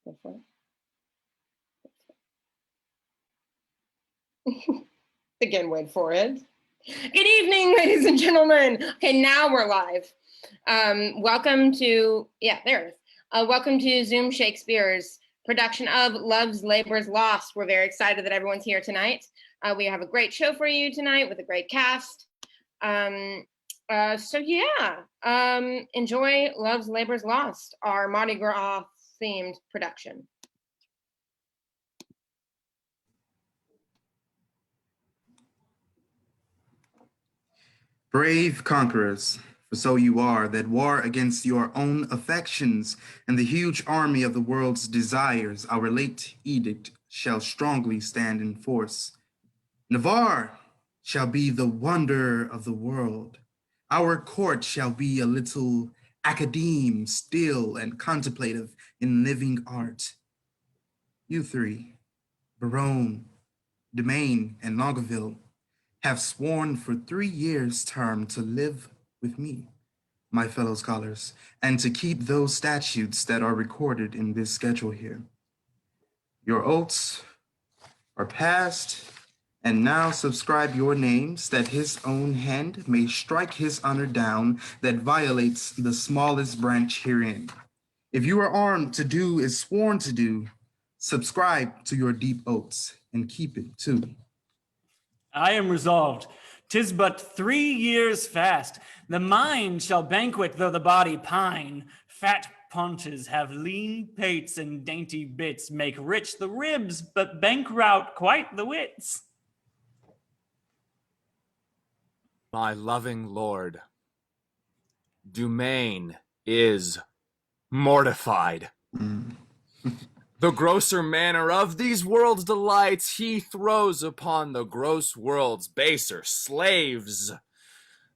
Go for it. Again, wait for it. Good evening, ladies and gentlemen. Okay, now we're live. Welcome to, there it is. Welcome to Zoom Shakespeare's production of Love's Labor's Lost. We're very excited that everyone's here tonight. We have a great show for you tonight with a great cast. Enjoy Love's Labor's Lost, our Mardi Gras themed production. Brave conquerors, for so you are, that war against your own affections and the huge army of the world's desires, our late edict shall strongly stand in force. Navarre shall be the wonder of the world. Our court shall be a little academe, still and contemplative in living art. You three, BEROWNE, DUMAINE, and LONGAVILLE, have sworn for 3 years' term to live with me, my fellow scholars, and to keep those statutes that are recorded in this schedule here. Your oaths are passed, and now subscribe your names that his own hand may strike his honor down that violates the smallest branch herein. If you are armed to do as sworn to do, subscribe to your deep oaths and keep it too. I am resolved. 'Tis but 3 years fast. The mind shall banquet though the body pine. Fat paunches have lean pates and dainty bits, make rich the ribs, but bankrout quite the wits. My loving lord, DUMAINE is mortified. The grosser manner of these world's delights he throws upon the gross world's baser slaves.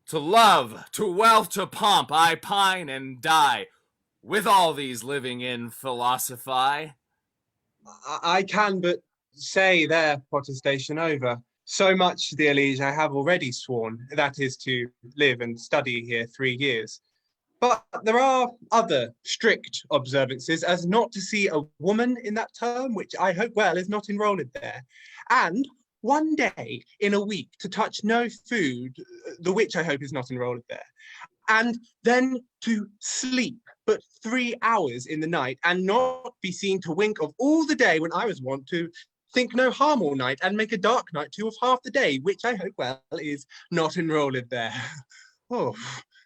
To love, to wealth, to pomp, I pine and die. With all these living in philosophy. I can but say their protestation over. So much, dear liege, I have already sworn, that is to live and study here 3 years. But there are other strict observances, as not to see a woman in that term, which I hope well is not enrolled there. And 1 day in a week to touch no food, the which I hope is not enrolled there. And then to sleep but 3 hours in the night, and not be seen to wink of all the day, when I was wont to think no harm all night, and make a dark night too of half the day, which I hope well is not enrolled there. Oh.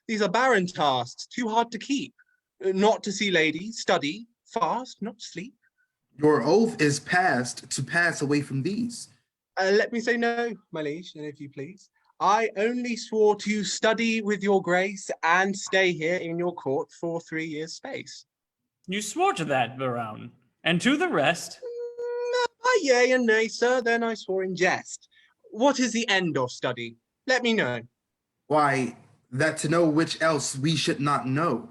These are barren tasks, too hard to keep. Not to see ladies, study, fast, not sleep. Your oath is passed to pass away from these. Let me say no, my liege, and if you please. I only swore to study with your grace and stay here in your court for 3 years' space. You swore to that, BEROWNE, and to the rest? Yea and nay, sir, then I swore in jest. What is the end of study? Let me know. Why, that to know which else we should not know.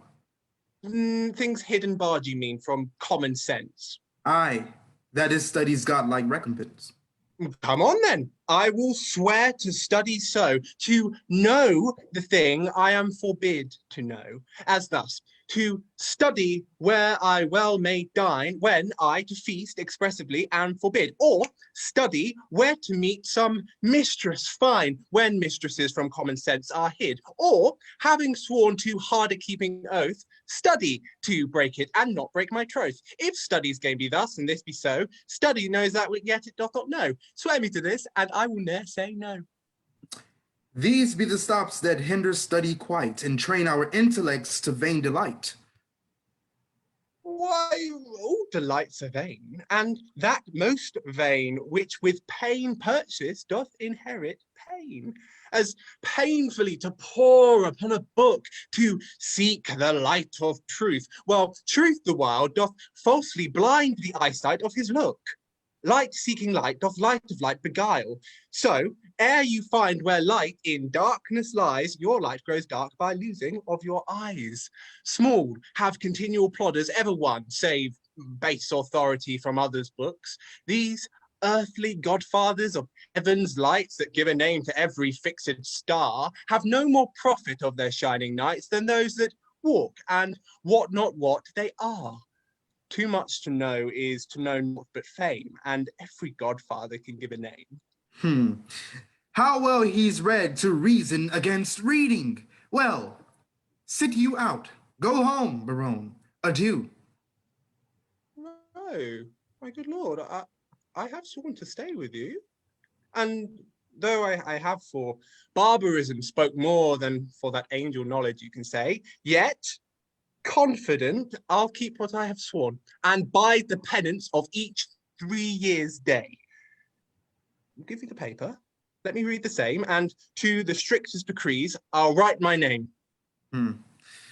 Things hidden barred, you mean, from common sense? Aye, that is study's godlike recompense. Come on then, I will swear to study so, to know the thing I am forbid to know, as thus, to study where I well may dine, when I to feast expressively am forbid, or study where to meet some mistress fine, when mistresses from common sense are hid, or, having sworn to harder keeping oath, study to break it and not break my troth. If study's game be thus, and this be so, study knows that yet it doth not know. Swear me to this, and I will ne'er say no. These be the stops that hinder study quite, and train our intellects to vain delight. Why, all delights are vain, and that most vain, which with pain purchased doth inherit pain. As painfully to pore upon a book, to seek the light of truth, while truth the while doth falsely blind the eyesight of his look. Light seeking light doth light of light beguile. So, ere you find where light in darkness lies, your light grows dark by losing of your eyes. Small have continual plodders ever won, save base authority from others' books. These earthly godfathers of heaven's lights that give a name to every fixed star have no more profit of their shining nights than those that walk and what not what they are. Too much to know is to know naught but fame, and every godfather can give a name. How well he's read to reason against reading. Well, sit you out. Go home, Barone. Adieu. No, my good lord, I have sworn to stay with you. And though I have for barbarism spoke more than for that angel knowledge you can say, yet confident I'll keep what I have sworn and bide the penance of each 3 years' day. I'll give you the paper. Let me read the same, and to the strictest decrees, I'll write my name.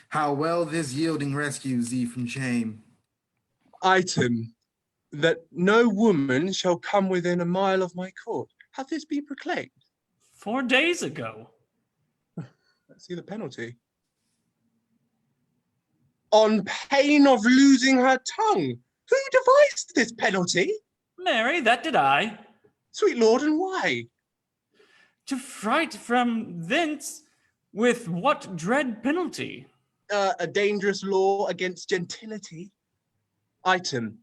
How well this yielding rescues thee from shame. Item, that no woman shall come within a mile of my court. Hath this been proclaimed? 4 days ago. Let's see the penalty. On pain of losing her tongue. Who devised this penalty? Marry, that did I. Sweet lord, and why? To fright from thence, with what dread penalty? A dangerous law against gentility. Item,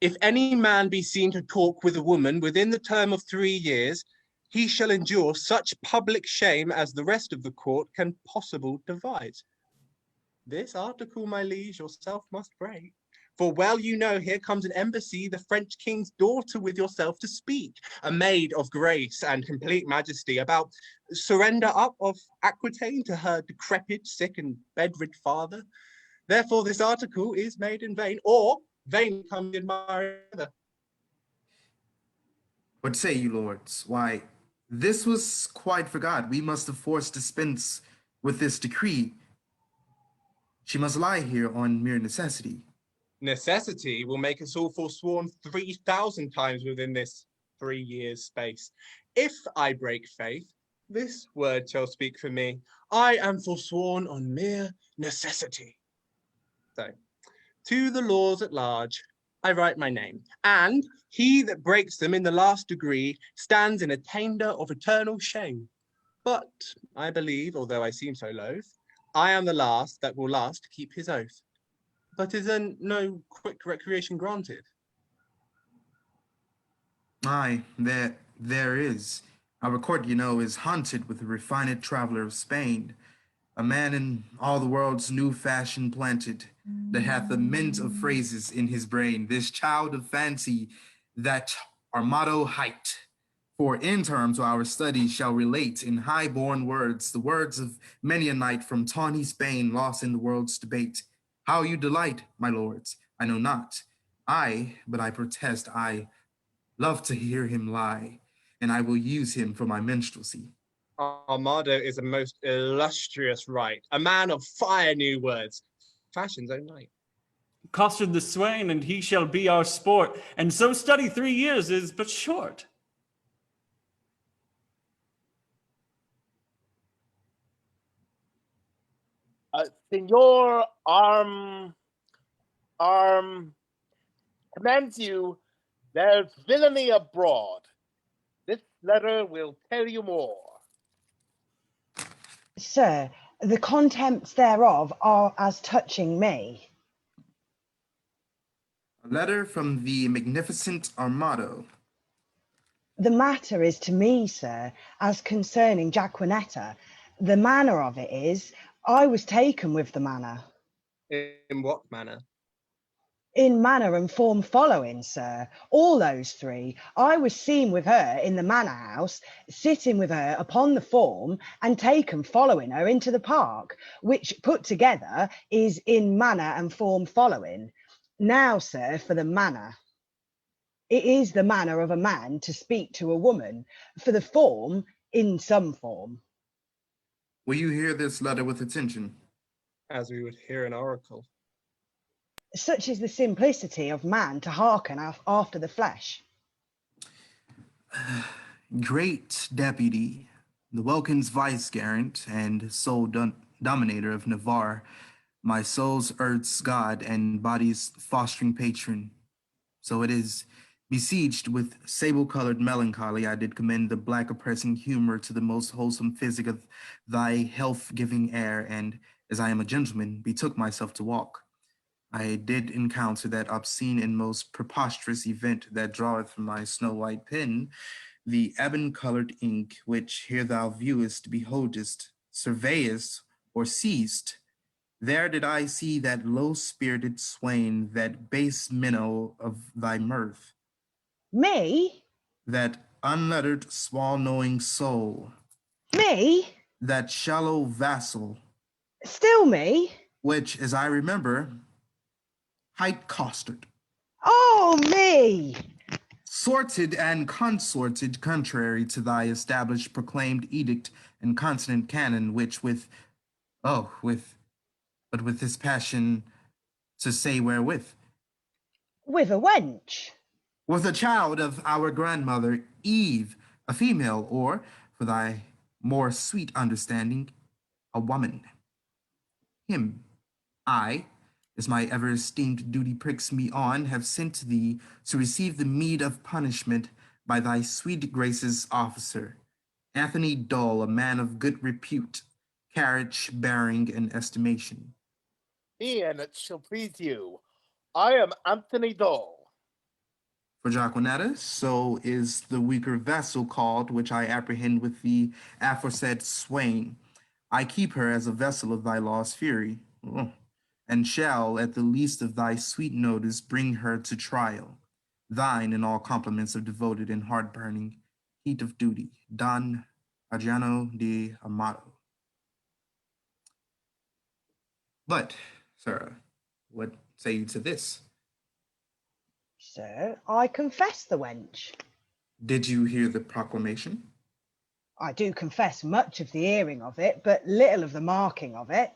if any man be seen to talk with a woman within the term of 3 years, he shall endure such public shame as the rest of the court can possible devise. This article, my liege, yourself must break. For well you know, here comes an embassy, the French king's daughter with yourself to speak, a maid of grace and complete majesty, about surrender up of Aquitaine to her decrepit, sick and bedrid father. Therefore this article is made in vain, or vain comes in Maryanna. What say you, lords? Why, this was quite forgot. We must of force dispense with this decree. She must lie here on mere necessity. Necessity will make us all forsworn 3,000 times within this 3 years' space. If I break faith, this word shall speak for me. I am forsworn on mere necessity. So, to the laws at large, I write my name, and he that breaks them in the last degree stands in attainder of eternal shame. But I believe, although I seem so loath, I am the last that will last to keep his oath. But is there no quick recreation granted? Aye, there is. Our court, you know, is haunted with the refined traveler of Spain, a man in all the world's new fashion planted, that hath a mint of phrases in his brain, this child of fancy that Armado hight. For in terms our studies shall relate in high-born words the words of many a knight from tawny Spain lost in the world's debate. How you delight, my lords, I know not. But I protest, I love to hear him lie, and I will use him for my minstrelsy. Armado is a most illustrious right, a man of fire new words, fashion's own knight. COSTARD the SWAIN, and he shall be our sport, and so study 3 years is but short. Signor commands you, there's villainy abroad. This letter will tell you more. Sir, the contents thereof are as touching me. A letter from the magnificent Armado. The matter is to me, sir, as concerning JAQUENETTA. The manner of it is, I was taken with the manner. In what manner? In manner and form following, sir, all those 3. I was seen with her in the manor house, sitting with her upon the form, and taken following her into the park, which put together is in manner and form following. Now, sir, for the manner. It is the manner of a man to speak to a woman, for the form in some form. Will you hear this letter with attention? As we would hear an oracle. Such is the simplicity of man to hearken after the flesh. Great deputy, the Welkin's vice-gerent and sole dominator of Navarre, my soul's earth's god and body's fostering patron. So it is besieged with sable-colored melancholy, I did commend the black oppressing humor to the most wholesome physic of thy health-giving air, and, as I am a gentleman, betook myself to walk. I did encounter that obscene and most preposterous event that draweth from my snow-white pen, the ebon-colored ink, which here thou viewest, beholdest, surveyest, or seest. There did I see that low-spirited swain, that base minnow of thy mirth, Me? that unlettered, small-knowing soul, Me? that shallow vassal, Still me? which, as I remember, hight COSTARD, Oh, me! sorted and consorted contrary to thy established proclaimed edict and consonant canon, which but with this passion to say wherewith, With a wench. was a child of our grandmother Eve, a female, or, for thy more sweet understanding, a woman. Him, I, as my ever esteemed duty pricks me on, have sent thee to receive the meed of punishment by thy sweet grace's officer, Anthony Dole, a man of good repute, carriage, bearing, and estimation. And it shall please you. I am Anthony Dole. For JAQUENETTA, so is the weaker vessel called, which I apprehend with the aforesaid SWAIN. I keep her as a vessel of thy law's fury, and shall, at the least of thy sweet notice, bring her to trial. Thine in all compliments of devoted and heart-burning heat of duty, Don Adriano de Armado. But, sir, what say you to this? Sir, I confess the wench. Did you hear the proclamation? I do confess much of the hearing of it, but little of the marking of it.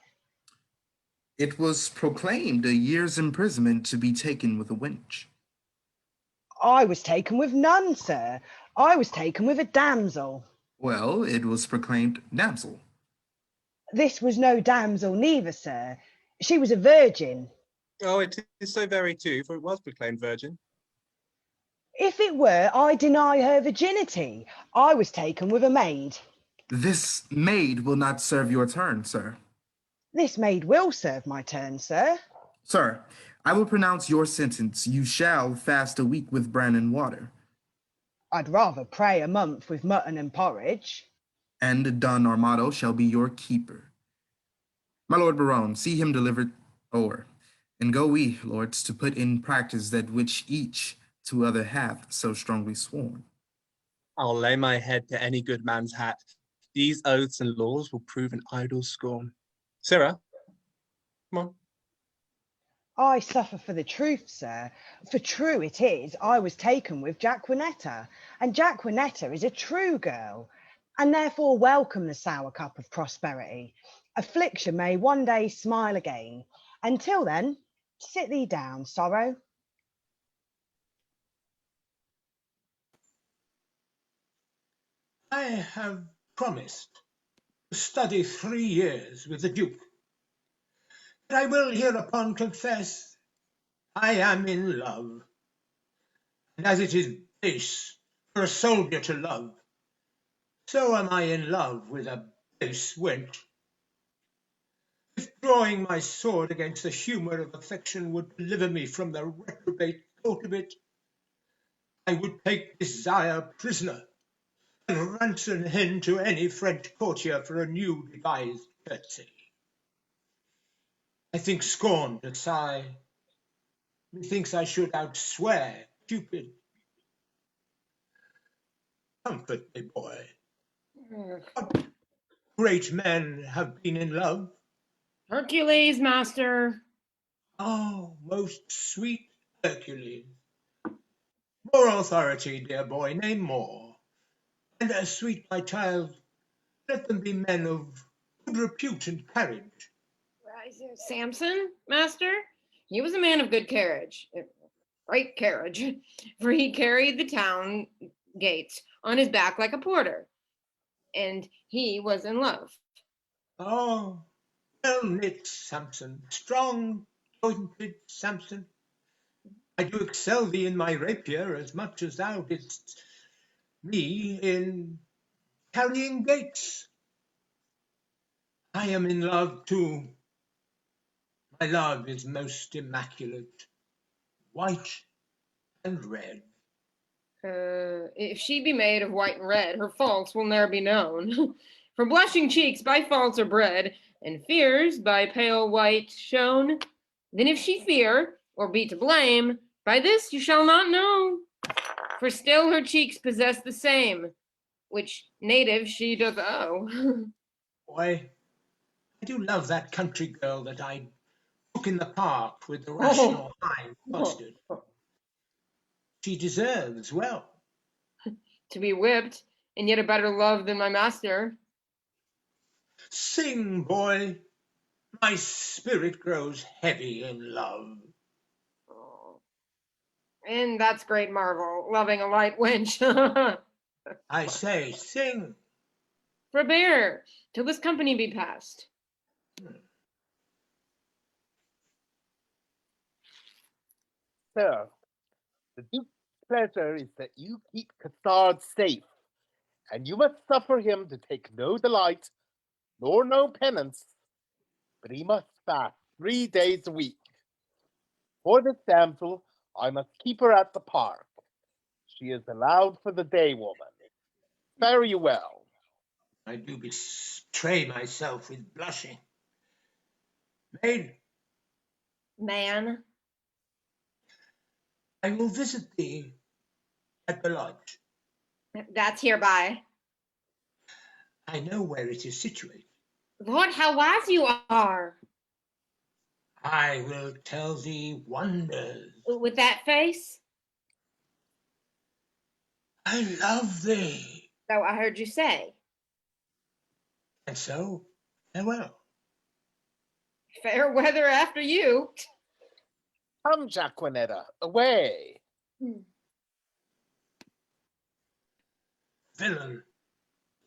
It was proclaimed a year's imprisonment to be taken with a wench. I was taken with none, sir. I was taken with a damsel. Well, it was proclaimed damsel. This was no damsel neither, sir. She was a virgin. Oh, it is so very true, for it was proclaimed virgin. If it were, I deny her virginity. I was taken with a maid. This maid will not serve your turn, sir. This maid will serve my turn, sir. Sir, I will pronounce your sentence. You shall fast a week with bran and water. I'd rather pray a month with mutton and porridge. And Don Armado shall be your keeper. My lord Barone, see him delivered o'er, and go we, lords, to put in practice that which each to other hath so strongly sworn. I'll lay my head to any good man's hat. These oaths and laws will prove an idle scorn. Sirrah, come on. I suffer for the truth, sir. For true it is, I was taken with JAQUENETTA, and JAQUENETTA is a true girl, and therefore welcome the sour cup of prosperity. Affliction may one day smile again. Until then, sit thee down, sorrow. I have promised to study 3 years with the Duke. But I will hereupon confess I am in love. And as it is base for a soldier to love, so am I in love with a base wench. If drawing my sword against the humour of affection would deliver me from the reprobate thought of it, I would take desire prisoner, and ransom him to any French courtier for a new devised courtesy. I think scorn to sigh. Methinks I should outswear Cupid. Comfort me, boy. What great men have been in love? Hercules, master. Oh, most sweet Hercules. More authority, dear boy, name more. And as sweet, my child, let them be men of good repute and courage. Samson, master. He was a man of good carriage, great carriage, for he carried the town gates on his back like a porter, and he was in love. Oh, well knit Samson, strong jointed Samson. I do excel thee in my rapier as much as thou didst me in carrying gates. I am in love too. My love is most immaculate, white and red. If she be made of white and red, her faults will ne'er be known. For blushing cheeks by faults are bred, and fears by pale white shown. Then if she fear, or be to blame, by this you shall not know. For still her cheeks possess the same, which native she doth owe. Boy, I do love that country girl that I took in the park with the rational hind costard. She deserves well. To be whipped, and yet a better love than my master. Sing, boy, my spirit grows heavy in love. And that's great marvel, loving a light wench. I say, sing. Forbear, till this company be past. Sir, the Duke's pleasure is that you keep COSTARD safe, and you must suffer him to take no delight, nor no penance, but he must fast 3 days a week. For this damsel, I must keep her at the park. She is allowed for the day, woman. Fare you well. I do betray myself with blushing. Maid, Man, I will visit thee at the lodge. that's hereby. I know where it is situated. Lord, how wise you are. I will tell thee wonders. With that face? I love thee. So I heard you say. And so, farewell. Fair weather after you. Come, JAQUENETTA, away. Villain,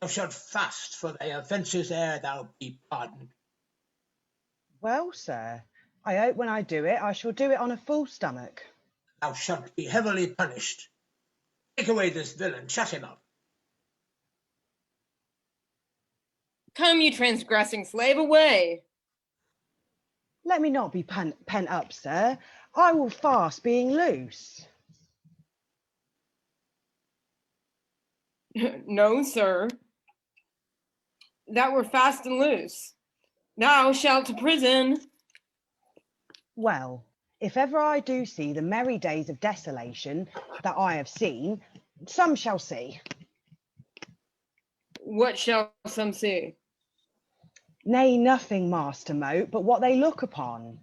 thou shalt fast for thy offences ere thou be pardoned. Well, sir, I hope when I do it, I shall do it on a full stomach. Thou shalt be heavily punished. Take away this villain, shut him up. Come, you transgressing slave, away. Let me not be pent up, sir. I will fast being loose. No, sir. That were fast and loose. Thou shalt to prison. Well, if ever I do see the merry days of desolation that I have seen, some shall see. What shall some see? Nay, nothing, Master Mote, but what they look upon.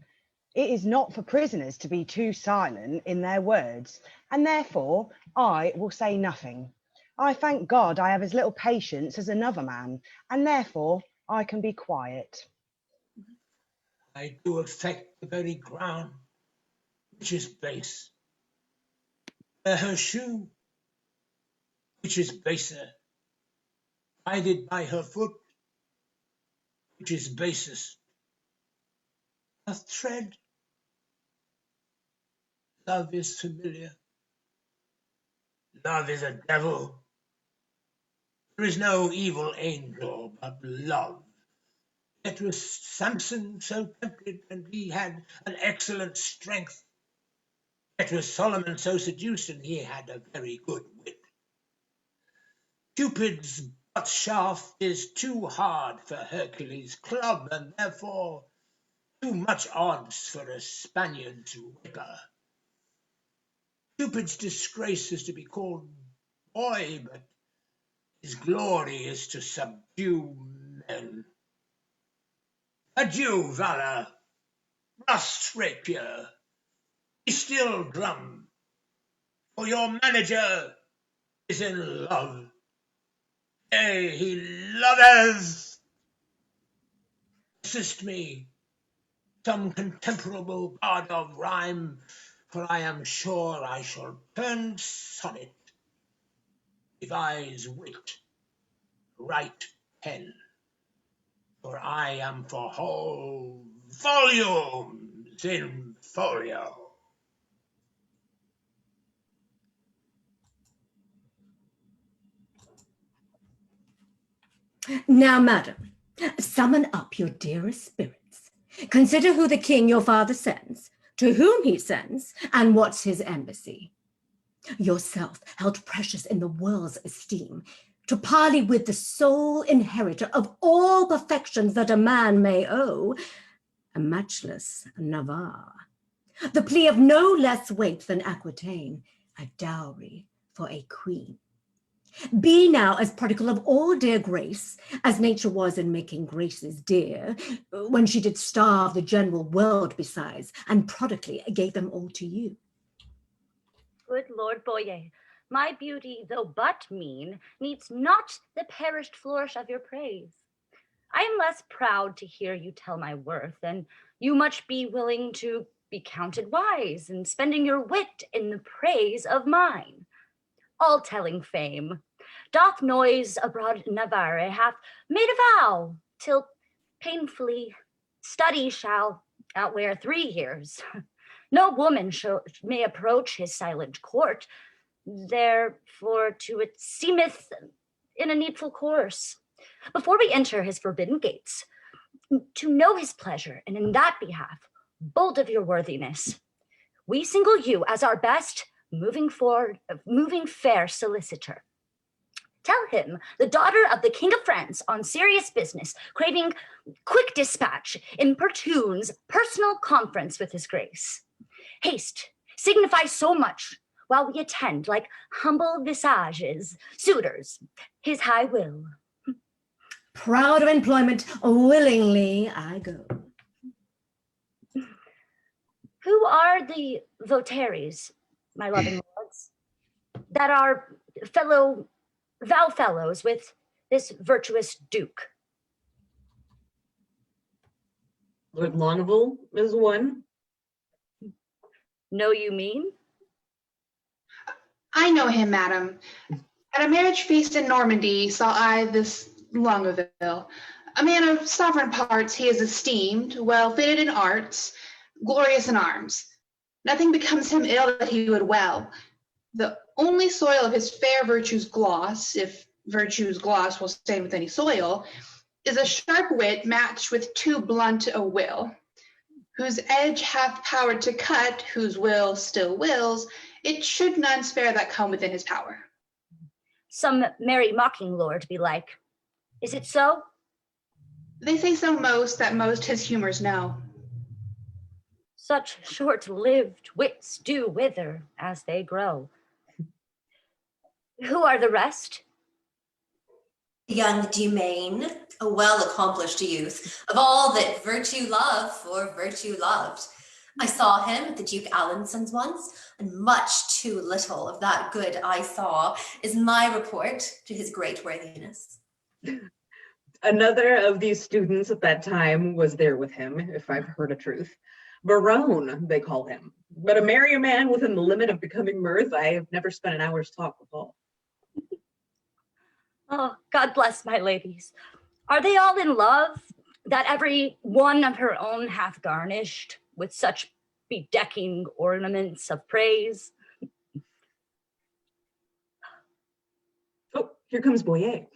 It is not for prisoners to be too silent in their words, and therefore I will say nothing. I thank God I have as little patience as another man, and therefore I can be quiet. I do affect the very ground, which is base. Wear her shoe, which is baser. Guided by her foot, which is basest. Doth tread. Love is familiar. Love is a devil. There is no evil angel but love. Yet was Samson so tempted, and he had an excellent strength. Yet was Solomon so seduced, and he had a very good wit. Cupid's butt shaft is too hard for Hercules' club, and therefore too much odds for a Spaniard's whipper. Cupid's disgrace is to be called boy, but his glory is to subdue men. Adieu, valor, rust rapier, be still, drum, for your manager is in love. Yea, he loveth. Assist me, some contemporable god of rhyme, for I am sure I shall turn sonnet, devise wit, write pen, for I am for whole volumes in folio. Now, madam, summon up your dearest spirits. Consider who the king your father sends, to whom he sends, and what's his embassy. Yourself held precious in the world's esteem, to parley with the sole inheritor of all perfections that a man may owe, a matchless Navarre. The plea of no less weight than Aquitaine, a dowry for a queen. Be now as prodigal of all dear grace, as nature was in making graces dear, when she did starve the general world besides, and prodigally gave them all to you. Good Lord Boyet, my beauty, though but mean, needs not the perished flourish of your praise. I am less proud to hear you tell my worth, than you much be willing to be counted wise, in spending your wit in the praise of mine. All-telling fame doth noise abroad Navarre hath made a vow, till painfully study shall outwear 3 years. No woman may approach his silent court, therefore to it seemeth in a needful course. Before we enter his forbidden gates, to know his pleasure, and in that behalf, bold of your worthiness, we single you as our best moving fair solicitor. Tell him, the daughter of the King of France, on serious business, craving quick dispatch, importunes personal conference with his grace. Haste, signify so much, while we attend like humble visages, suitors, his high will. Proud of employment, willingly I go. Who are the votaries, my loving lords, that are vow fellows with this virtuous duke? Lord Longaville is one. Know you mean? I know him, madam. At a marriage feast in Normandy saw I this Longaville. A man of sovereign parts, he is esteemed, well fitted in arts, glorious in arms. Nothing becomes him ill that he would well. The only soil of his fair virtue's gloss, if virtue's gloss will stain with any soil, is a sharp wit matched with too blunt a will, whose edge hath power to cut, whose will still wills, it should none spare that come within his power. Some merry mocking lord belike. Is it so? They say so most, that most his humors know. Such short-lived wits do wither as they grow. Who are the rest? Young DUMAINE, a well-accomplished youth, of all that virtue loved for virtue loved. I saw him at the Duke Alenson's once, and much too little of that good I saw is my report to his great worthiness. Another of these students at that time was there with him, if I've heard a truth. BEROWNE, they call him. But a merry man within the limit of becoming mirth, I have never spent an hour's talk with all. Oh, God bless my ladies. Are they all in love, that every one of her own hath garnished with such bedecking ornaments of praise? Oh, here comes Boyet.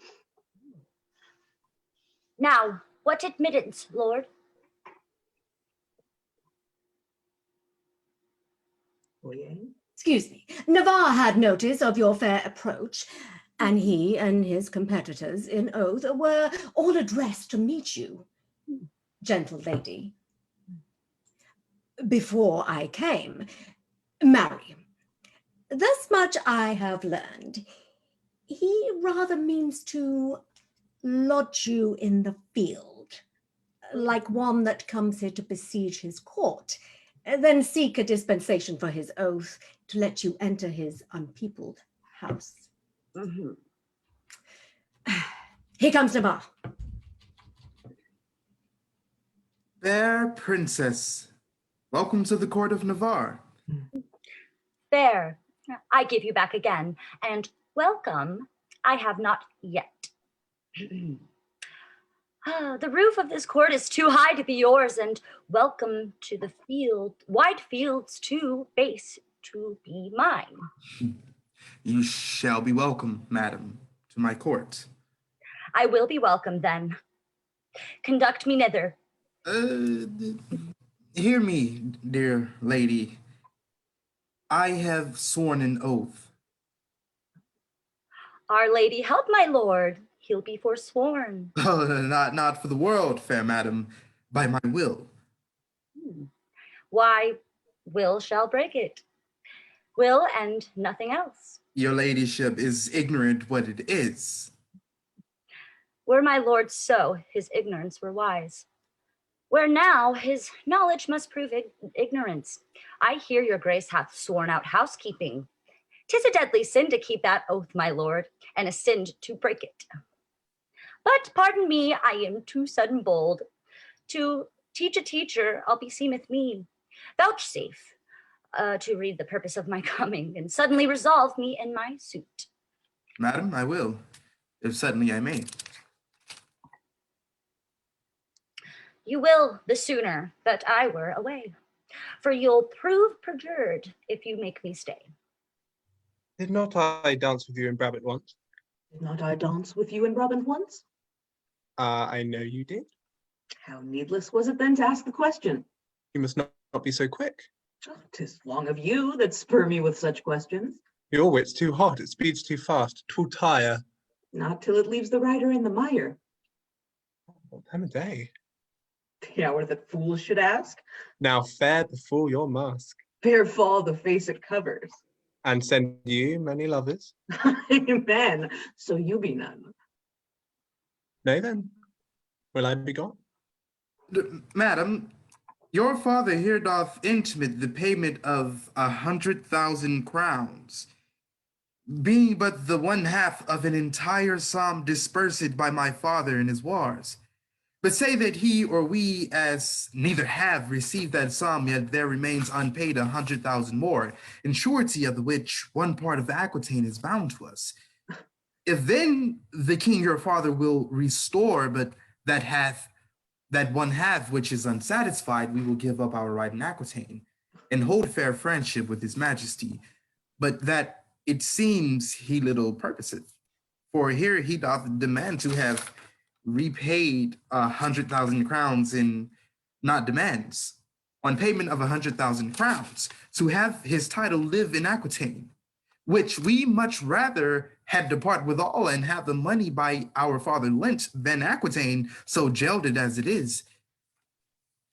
Now, what admittance, Lord? Boyet? Excuse me. Navarre had notice of your fair approach, and he and his competitors in oath were all addressed to meet you, gentle lady. Before I came, marry, thus much I have learned. He rather means to lodge you in the field, like one that comes here to besiege his court, then seek a dispensation for his oath to let you enter his unpeopled house. Mm-hmm. Here comes Navarre. Fair princess, welcome to the court of Navarre. There, I give you back again, and welcome I have not yet. The roof of this court is too high to be yours, and welcome to the field, wide fields too base to be mine. You shall be welcome, madam, to my court. I will be welcome then. Conduct me thither. Uh, Hear me, dear lady. I have sworn an oath. Our Lady help my lord, he'll be forsworn. Oh, not for the world, fair madam, by my will. Why, will shall break it. Will and nothing else. Your ladyship is ignorant what it is. Were my lord so, his ignorance were wise. Where now his knowledge must prove ignorance. I hear your grace hath sworn out housekeeping. 'Tis a deadly sin to keep that oath, my lord, and a sin to break it. But pardon me, I am too sudden bold. To teach a teacher, I'll beseemeth me. Vouchsafe to read the purpose of my coming, and suddenly resolve me in my suit. Madam, I will, if suddenly I may. You will the sooner that I were away, for you'll prove perjured if you make me stay. Did not I dance with you in Brabant once? Did not I dance with you in Brabant once? I know you did. How needless was it then to ask the question? You must not be so quick. Oh, 'tis long of you that spur me with such questions. Your wit's too hot, it speeds too fast, twill tire. Not till it leaves the rider in the mire. What time of day? The hour that fools should ask. Now fair before your mask, Fair fall the face it covers. and send you many lovers. Amen. So you be none. Nay then, will I be gone? Madam, your father here doth intimate the payment of 100,000 crowns, being but the 1/2 of an entire sum dispersed by my father in his wars. But say that he or we, as neither have received that sum, yet there remains unpaid 100,000 more, in surety of the which one part of Aquitaine is bound to us. If then the king your father will restore, but that 1/2 which is unsatisfied, we will give up our right in Aquitaine, and hold fair friendship with his majesty. But that it seems he little purposeth. For here he doth demand to have repaid 100,000 crowns in, not demands, on payment of 100,000 crowns, to have his title live in Aquitaine, which we much rather had depart withal and have the money by our father lent than Aquitaine, so gelded as it is.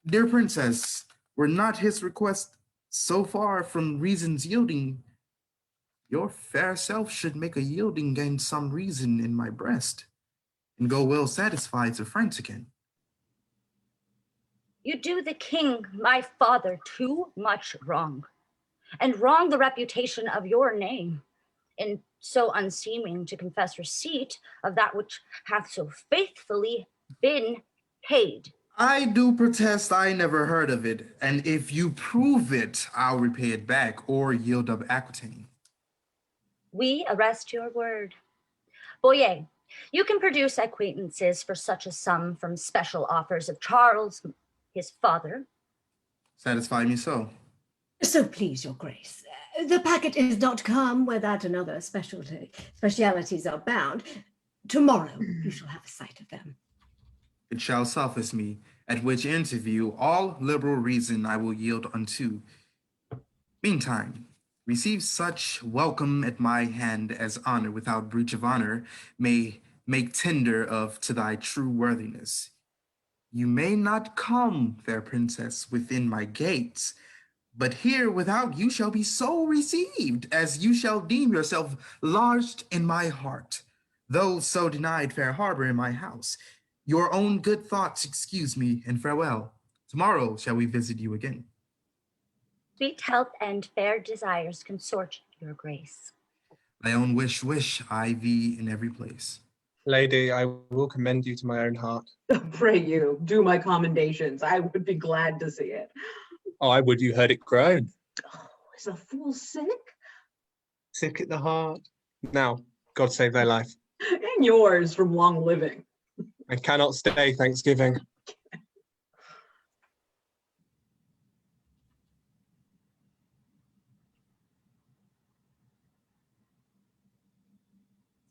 Dear princess, were not his request so far from reason's yielding, your fair self should make a yielding gain some reason in my breast, and go well satisfied to France again. You do the king, my father, too much wrong, and wrong the reputation of your name, in so unseeming to confess receipt of that which hath so faithfully been paid. I do protest I never heard of it, and if you prove it, I'll repay it back or yield up Aquitaine. We arrest your word. Boyet, you can produce acquaintances for such a sum from special offers of Charles, his father. Satisfy me so. So please your grace, the packet is not come where that and other specialities are bound. Tomorrow you shall have a sight of them. It shall suffice me, at which interview all liberal reason I will yield unto. Meantime, receive such welcome at my hand as honor without breach of honor may make tender of to thy true worthiness. You may not come, fair princess, within my gates, but here without you shall be so received as you shall deem yourself lodged in my heart, though so denied fair harbor in my house. Your own good thoughts excuse me, and farewell. Tomorrow shall we visit you again. Sweet health and fair desires consort your grace. Thy own wish I thee in every place. Lady, I will commend you to my own heart. Pray you, do my commendations. I would be glad to see it. Oh, I would you heard it groan. Oh, is a fool sick? Sick at the heart. Now, God save thy life. And yours from long living. I cannot stay Thanksgiving.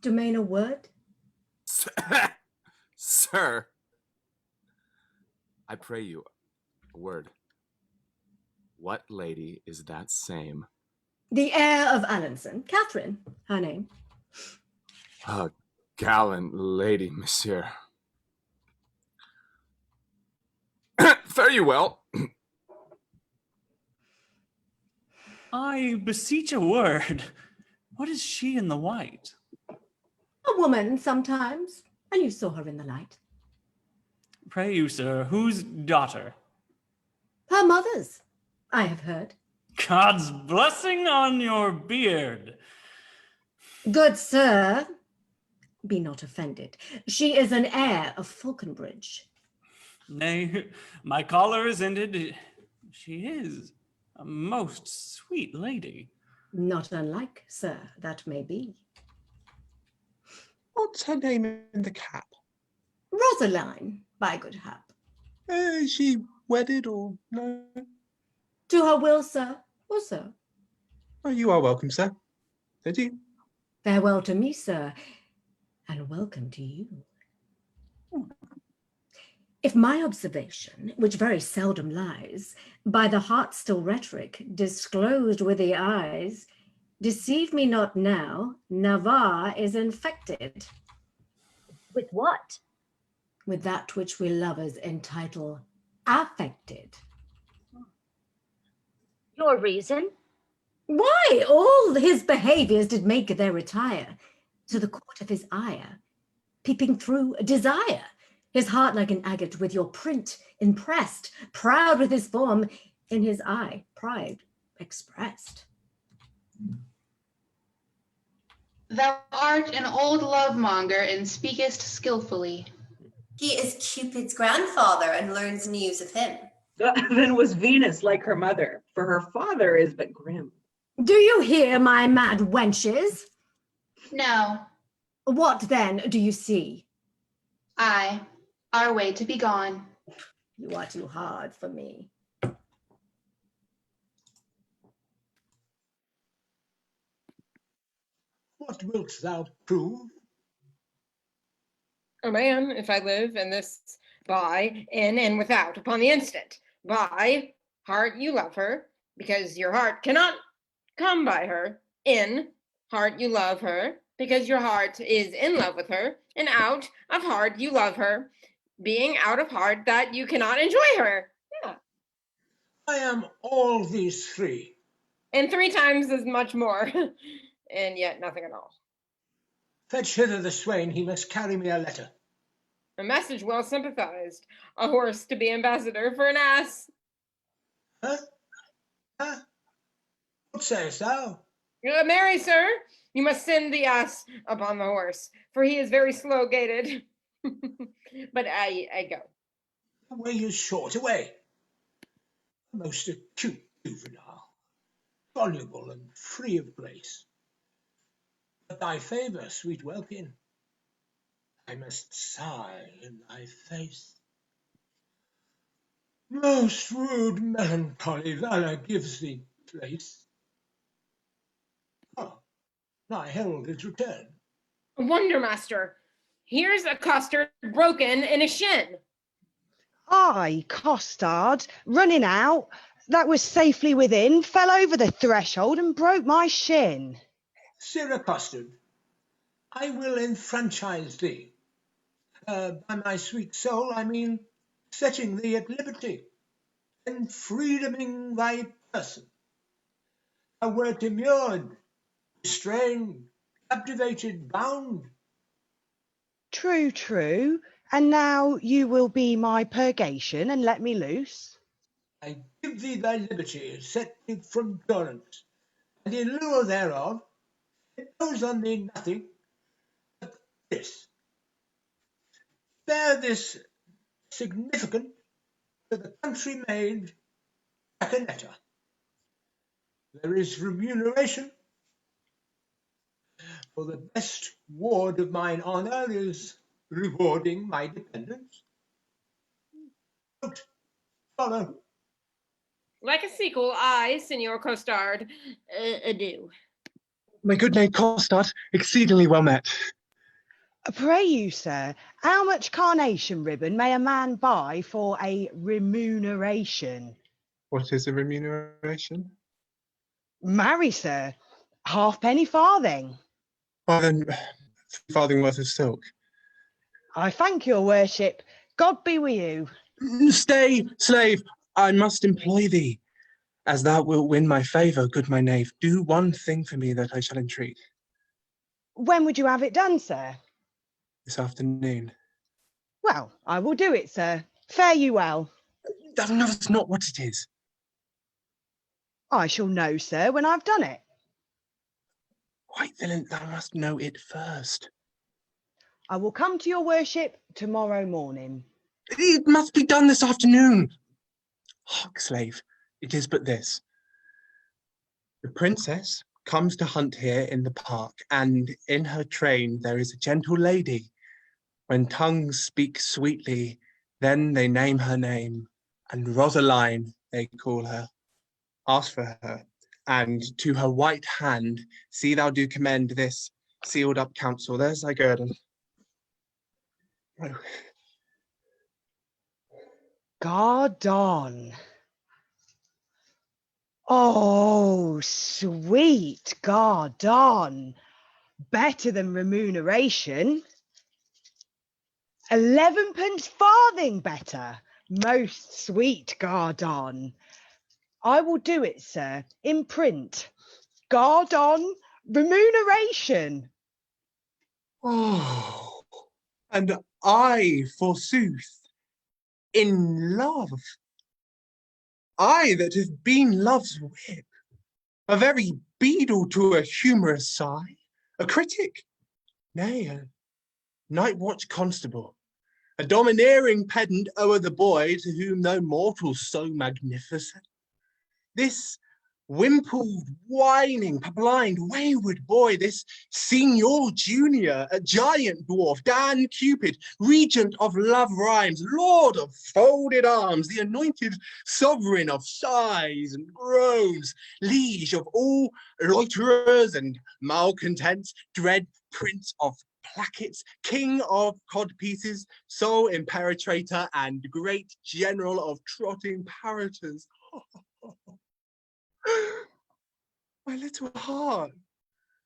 Dumaine, a word? Sir, I pray you, a word. What lady is that same? The heir of Alanson, Catherine, her name. A gallant lady, monsieur. Fare you well. I beseech a word. What is she in the white? A woman sometimes, and you saw her in the light. Pray you, sir, whose daughter? Her mother's, I have heard. God's blessing on your beard. Good sir, be not offended. She is an heir of Falconbridge. Nay, my collar is ended. She is a most sweet lady. Not unlike, sir, that may be. What's her name in the cap? Rosaline, by good hap. Is she wedded or no? To her will, sir, or so. Oh, you are welcome, sir. Did you? Farewell to me, sir, and welcome to you. If my observation, which very seldom lies, by the heart still rhetoric, disclosed with the eyes, deceive me not now, Navarre is infected. With what? With that which we lovers entitle affected. Your reason? Why, all his behaviours did make their retire to the court of his ire, peeping through desire, his heart like an agate with your print impressed, proud with his form, in his eye pride expressed. Thou art an old love-monger and speakest skillfully. He is Cupid's grandfather and learns news of him. Then was Venus like her mother, for her father is but grim. Do you hear, my mad wenches? No. What then do you see? Aye, our way to be gone. You are too hard for me. What wilt thou prove? A man, if I live in this by, in and without, upon the instant. By, heart, you love her, because your heart cannot come by her. In, heart, you love her, because your heart is in love with her. And out of heart, you love her, being out of heart that you cannot enjoy her. Yeah. I am all these three. And 3 times as much more, and yet nothing at all. Fetch hither the swain, he must carry me a letter. A message well sympathized, a horse to be ambassador for an ass. Huh? Huh? What sayest thou? Marry, sir, you must send the ass upon the horse, for he is very slow-gated. But I go. The way is short, away. A most acute juvenile, voluble and free of grace. But thy favour, sweet Welkin, I must sigh in thy face. Most rude melancholy valour gives thee place. Ah, thy herald is returned. A wonder, master. Here's a costard broken in a shin. Aye, Costard, running out, that was safely within, fell over the threshold and broke my shin. Sirrah Costard, I will enfranchise thee. By my sweet soul, I mean setting thee at liberty, and freedoming thy person. Thou wert immured, restrained, captivated, bound. True, true. And now you will be my purgation and let me loose? I give thee thy liberty, and set thee from durance, and in lieu thereof, it goes on thee nothing but this. Bear this significant to the country maid JAQUENETTA. There is remuneration, for the best ward of mine honour is rewarding my dependents. Don't follow. Like a sequel, I, Senor Costard, adieu. My good name, Costard, exceedingly well met. Pray you, sir, how much carnation ribbon may a man buy for a remuneration? What is a remuneration? Marry, sir, halfpenny farthing. Well then, 3 farthing worth of silk. I thank your worship. God be with you. Stay, slave, I must employ thee. As thou wilt win my favour, good my knave, do one thing for me that I shall entreat. When would you have it done, sir? This afternoon. Well, I will do it, sir. Fare you well. Thou knowest not what it is. I shall know, sir, when I've done it. White villain, thou must know it first. I will come to your worship tomorrow morning. It must be done this afternoon. Hark, slave, it is but this. The princess comes to hunt here in the park, and in her train there is a gentle lady. When tongues speak sweetly, then they name her name, and Rosaline they call her. Ask for her, and to her white hand see thou do commend this sealed up counsel. There's thy guerdon. Oh. Gardon. Oh, sweet Gardon. Better than remuneration. 11 farthing better. Most sweet Gardon. I will do it, sir, in print. Gardon, remuneration. Oh, and I, forsooth, in love. I that have been love's whip, a very beadle to a humorous sigh, a critic, nay, a night watch constable, a domineering pedant o'er the boy to whom no mortal's so magnificent. This wimpled, whining, blind, wayward boy, this senior junior, a giant dwarf, Dan Cupid, regent of love rhymes, lord of folded arms, the anointed sovereign of sighs and groans, liege of all loiterers and malcontents, dread prince of plackets, king of codpieces, sole imperator, and great general of trotting parroters. My little heart,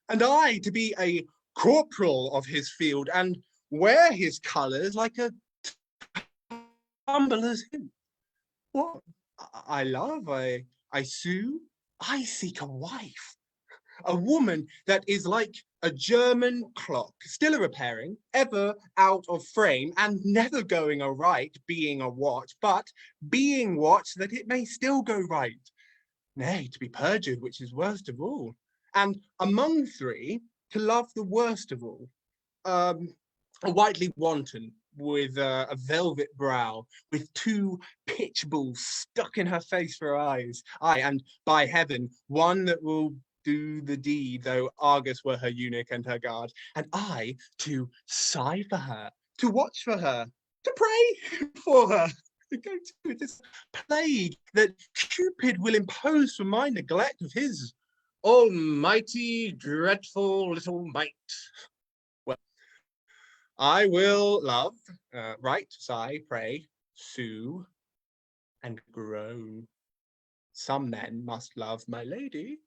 and I to be a corporal of his field and wear his colours like a tumbler's him. What? I love, I sue, I seek a wife, a woman that is like a German clock, still a repairing, ever out of frame, and never going aright, being a watch, but being watch that it may still go right. Nay, to be perjured, which is worst of all. And among 3, to love the worst of all. A whitely wanton, with a velvet brow, with 2 pitch balls stuck in her face for eyes. Aye, and by heaven, one that will do the deed, though Argus were her eunuch and her guard. And I to sigh for her, to watch for her, to pray for her. Go to this plague that Cupid will impose for my neglect of his almighty, dreadful little mite. Well, I will love, write, sigh, pray, sue, and groan. Some men must love my lady,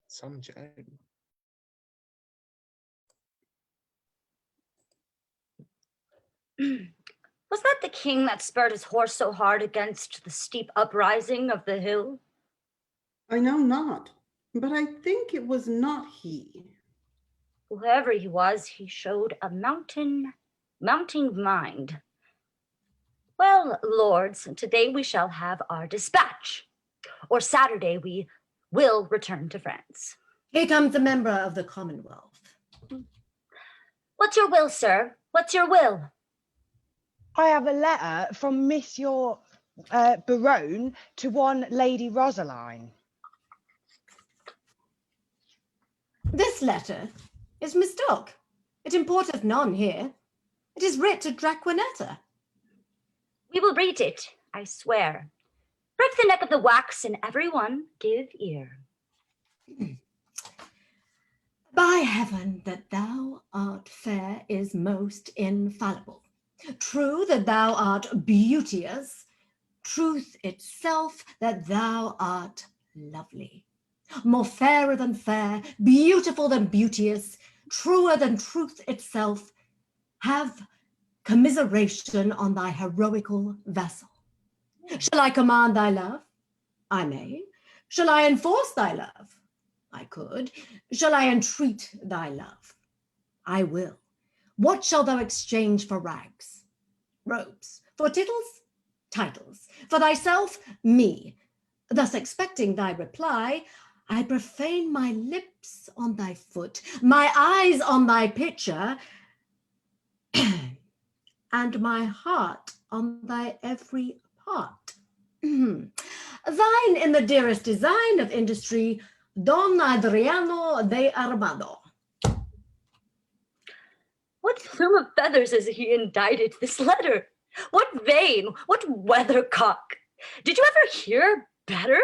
some don't. Was that the king that spurred his horse so hard against the steep uprising of the hill? I know not, but I think it was not he. Whoever he was, he showed a mounting mind. Well, lords, today we shall have our dispatch, or Saturday we will return to France. Here comes a member of the Commonwealth. What's your will, sir? What's your will? I have a letter from Monsieur Barone to one Lady Rosaline. This letter is mistook. It importeth none here. It is writ to JAQUENETTA. We will read it, I swear. Break the neck of the wax, and everyone give ear. By heaven that thou art fair is most infallible. True that thou art beauteous, truth itself that thou art lovely. More fairer than fair, beautiful than beauteous, truer than truth itself, have commiseration on thy heroical vessel. Shall I command thy love? I may. Shall I enforce thy love? I could. Shall I entreat thy love? I will. What shalt thou exchange for rags? Robes. For tittles? Titles. For thyself? Me. Thus expecting thy reply, I profane my lips on thy foot, my eyes on thy picture, and my heart on thy every part. Thine in the dearest design of industry, Don Adriano de Armado. What plume of feathers has he indited this letter? What vein? What weathercock? Did you ever hear better?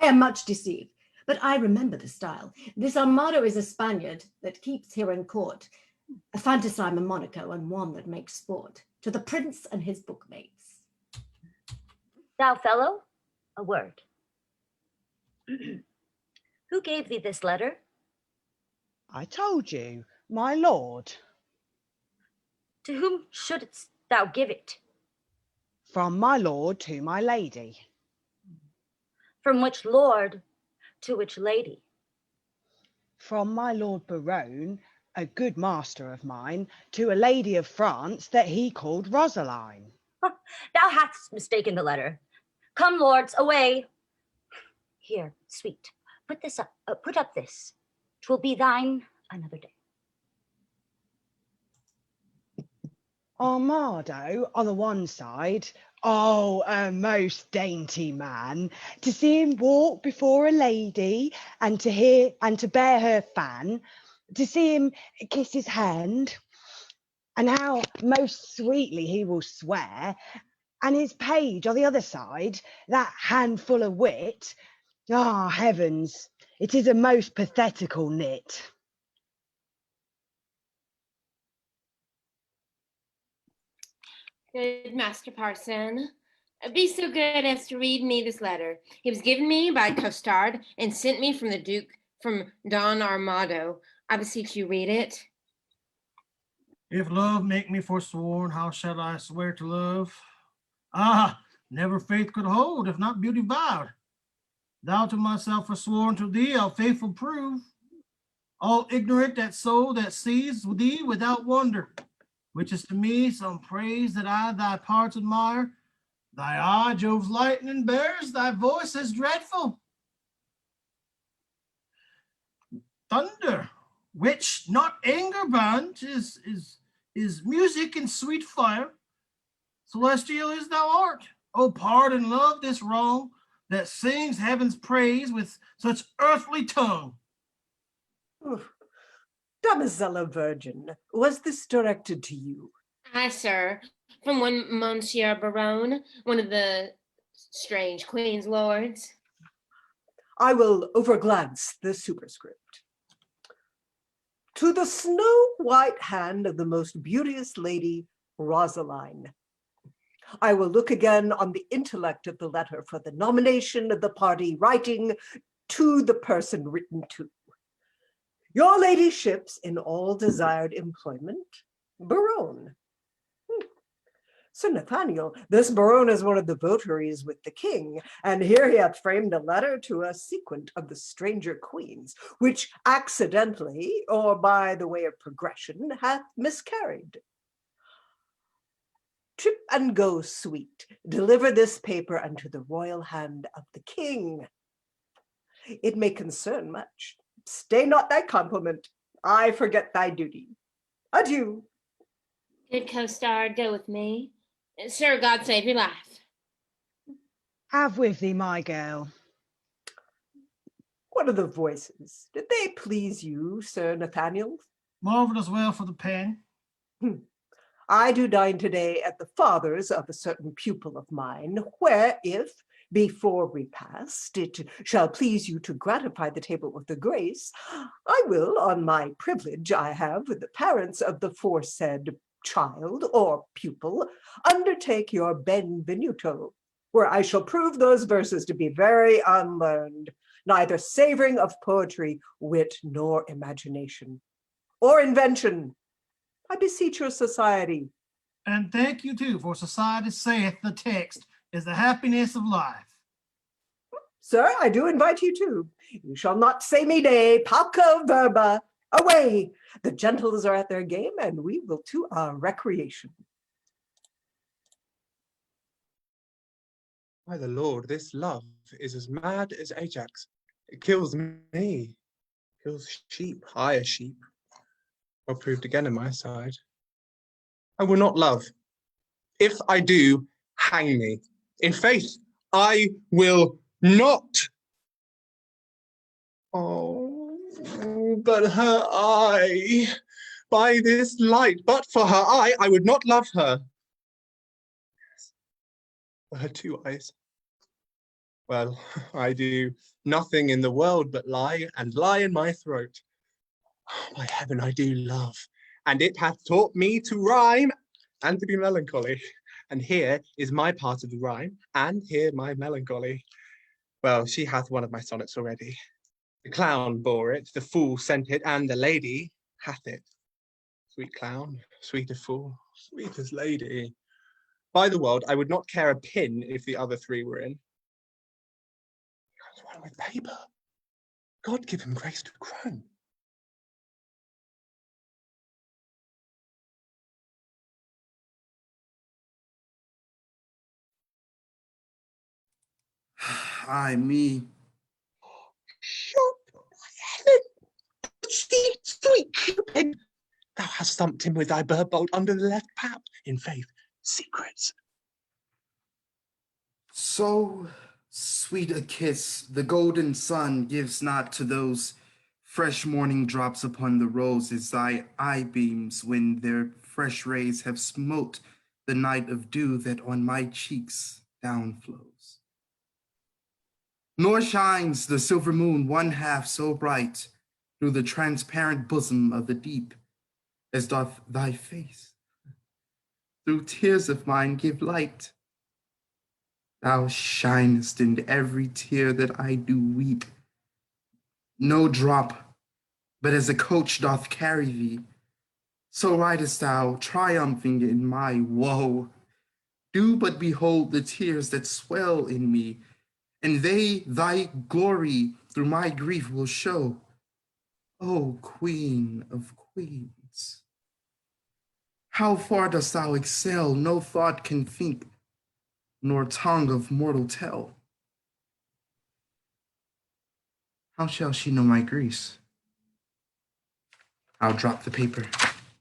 I am much deceived, but I remember the style. This Armado is a Spaniard that keeps here in court, a fantasime in Monaco and one that makes sport, to the prince and his bookmates. Thou fellow, a word. Who gave thee this letter? I told you, my lord. To whom shouldst thou give it? From my lord to my lady. From which lord to which lady? From my lord Barone, a good master of mine, to a lady of France that he called Rosaline. Thou hast mistaken the letter. Come, lords, away. Here, sweet, put this up. Put up this. 'Twill be thine another day. Armado on the one side, oh, a most dainty man, to see him walk before a lady and to hear and to bear her fan, to see him kiss his hand, and how most sweetly he will swear, and his page on the other side, that handful of wit. Ah, heavens, it is a most pathetical knit. Good Master Parson, be so good as to read me this letter. It was given me by COSTARD and sent me from the Duke, from Don Armado. I beseech you, read it. If love make me forsworn, how shall I swear to love? Ah, never faith could hold, if not beauty vowed. Thou to myself forsworn, to thee I'll faithful prove. All ignorant that soul that sees thee without wonder, which is to me some praise that I thy parts admire. Thy eye Jove's lightning bears, thy voice is dreadful. Thunder, which not anger burnt, is music and sweet fire. Celestial is thou art. Oh, pardon love this wrong, that sings heaven's praise with such earthly tongue. Damosella Virgin, was this directed to you? Aye, sir, from one Monsieur Barone, one of the strange Queen's lords. I will overglance the superscript. To the snow-white hand of the most beauteous lady, Rosaline. I will look again on the intellect of the letter for the nomination of the party writing to the person written to. Your ladyship's in all desired employment, Barone. Sir Nathaniel, this Barone is one of the votaries with the king, and here he hath framed a letter to a sequent of the stranger queens, which accidentally, or by the way of progression, hath miscarried. Trip and go, sweet, deliver this paper unto the royal hand of the king. It may concern much. Stay not thy compliment. I forget thy duty. Adieu. Good COSTARD, go with me. Sir, God save your life. Have with thee, my girl. What are the voices? Did they please you, Sir Nathaniel? Marvelous well for the pen. I do dine today at the father's of a certain pupil of mine, where if, Before repast, it shall please you to gratify the table with the grace, I will, on my privilege I have with the parents of the foresaid child or pupil, undertake your benvenuto, where I shall prove those verses to be very unlearned, neither savoring of poetry, wit, nor imagination, or invention. I beseech your society. And thank you too, for society saith the text is the happiness of life. Sir, I do invite you too. You shall not say me nay, pauca verba. Away! The gentles are at their game, and we will to our recreation. By the Lord, this love is as mad as Ajax. It kills me, kills sheep, I a sheep. Well proved again on my side. I will not love. If I do, hang me. In faith, I will not. Oh, but her eye, by this light, but for her eye, I would not love her. For her 2 eyes. Well, I do nothing in the world but lie, and lie in my throat. Oh, by heaven, I do love, and it hath taught me to rhyme and to be melancholy. And here is my part of the rhyme, and here my melancholy. Well, she hath one of my sonnets already. The clown bore it, the fool sent it, and the lady hath it. Sweet clown, sweeter fool, sweetest lady. By the world, I would not care a pin if the other 3 were in. Comes one with paper. God give him grace to crown. Ay me. Shut Helen! Sweet Cupid! Thou hast stumped him with thy bird bolt under the left pap. In faith, secrets. So sweet a kiss the golden sun gives not to those fresh morning drops upon the rose as thy eye beams when their fresh rays have smote the night of dew that on my cheeks down flows. Nor shines the silver moon 1/2 so bright through the transparent bosom of the deep as doth thy face. Through tears of mine give light. Thou shinest in every tear that I do weep. No drop, but as a coach doth carry thee, so ridest thou triumphing in my woe. Do but behold the tears that swell in me, and they thy glory through my grief will show. O Queen of Queens, how far dost thou excel, no thought can think, nor tongue of mortal tell. How shall she know my griefs? I'll drop the paper.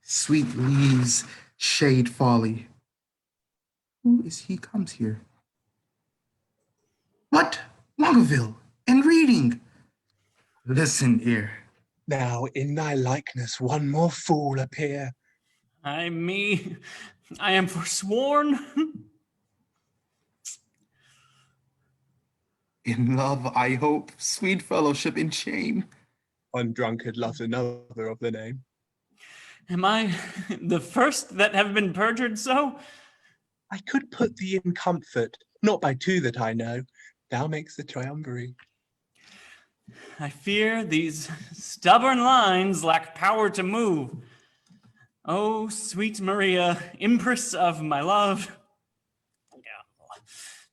Sweet leaves shade folly. Who is he comes here? What? Longaville, and reading. Listen here. Now in thy likeness one more fool appear. Ay me, I am forsworn. In love, I hope, sweet fellowship in shame. One drunkard loves another of the name. Am I the first that have been perjured so? I could put thee in comfort, not by 2 that I know. Thou makes the triumvirate. I fear these stubborn lines lack power to move. Oh, sweet Maria, empress of my love.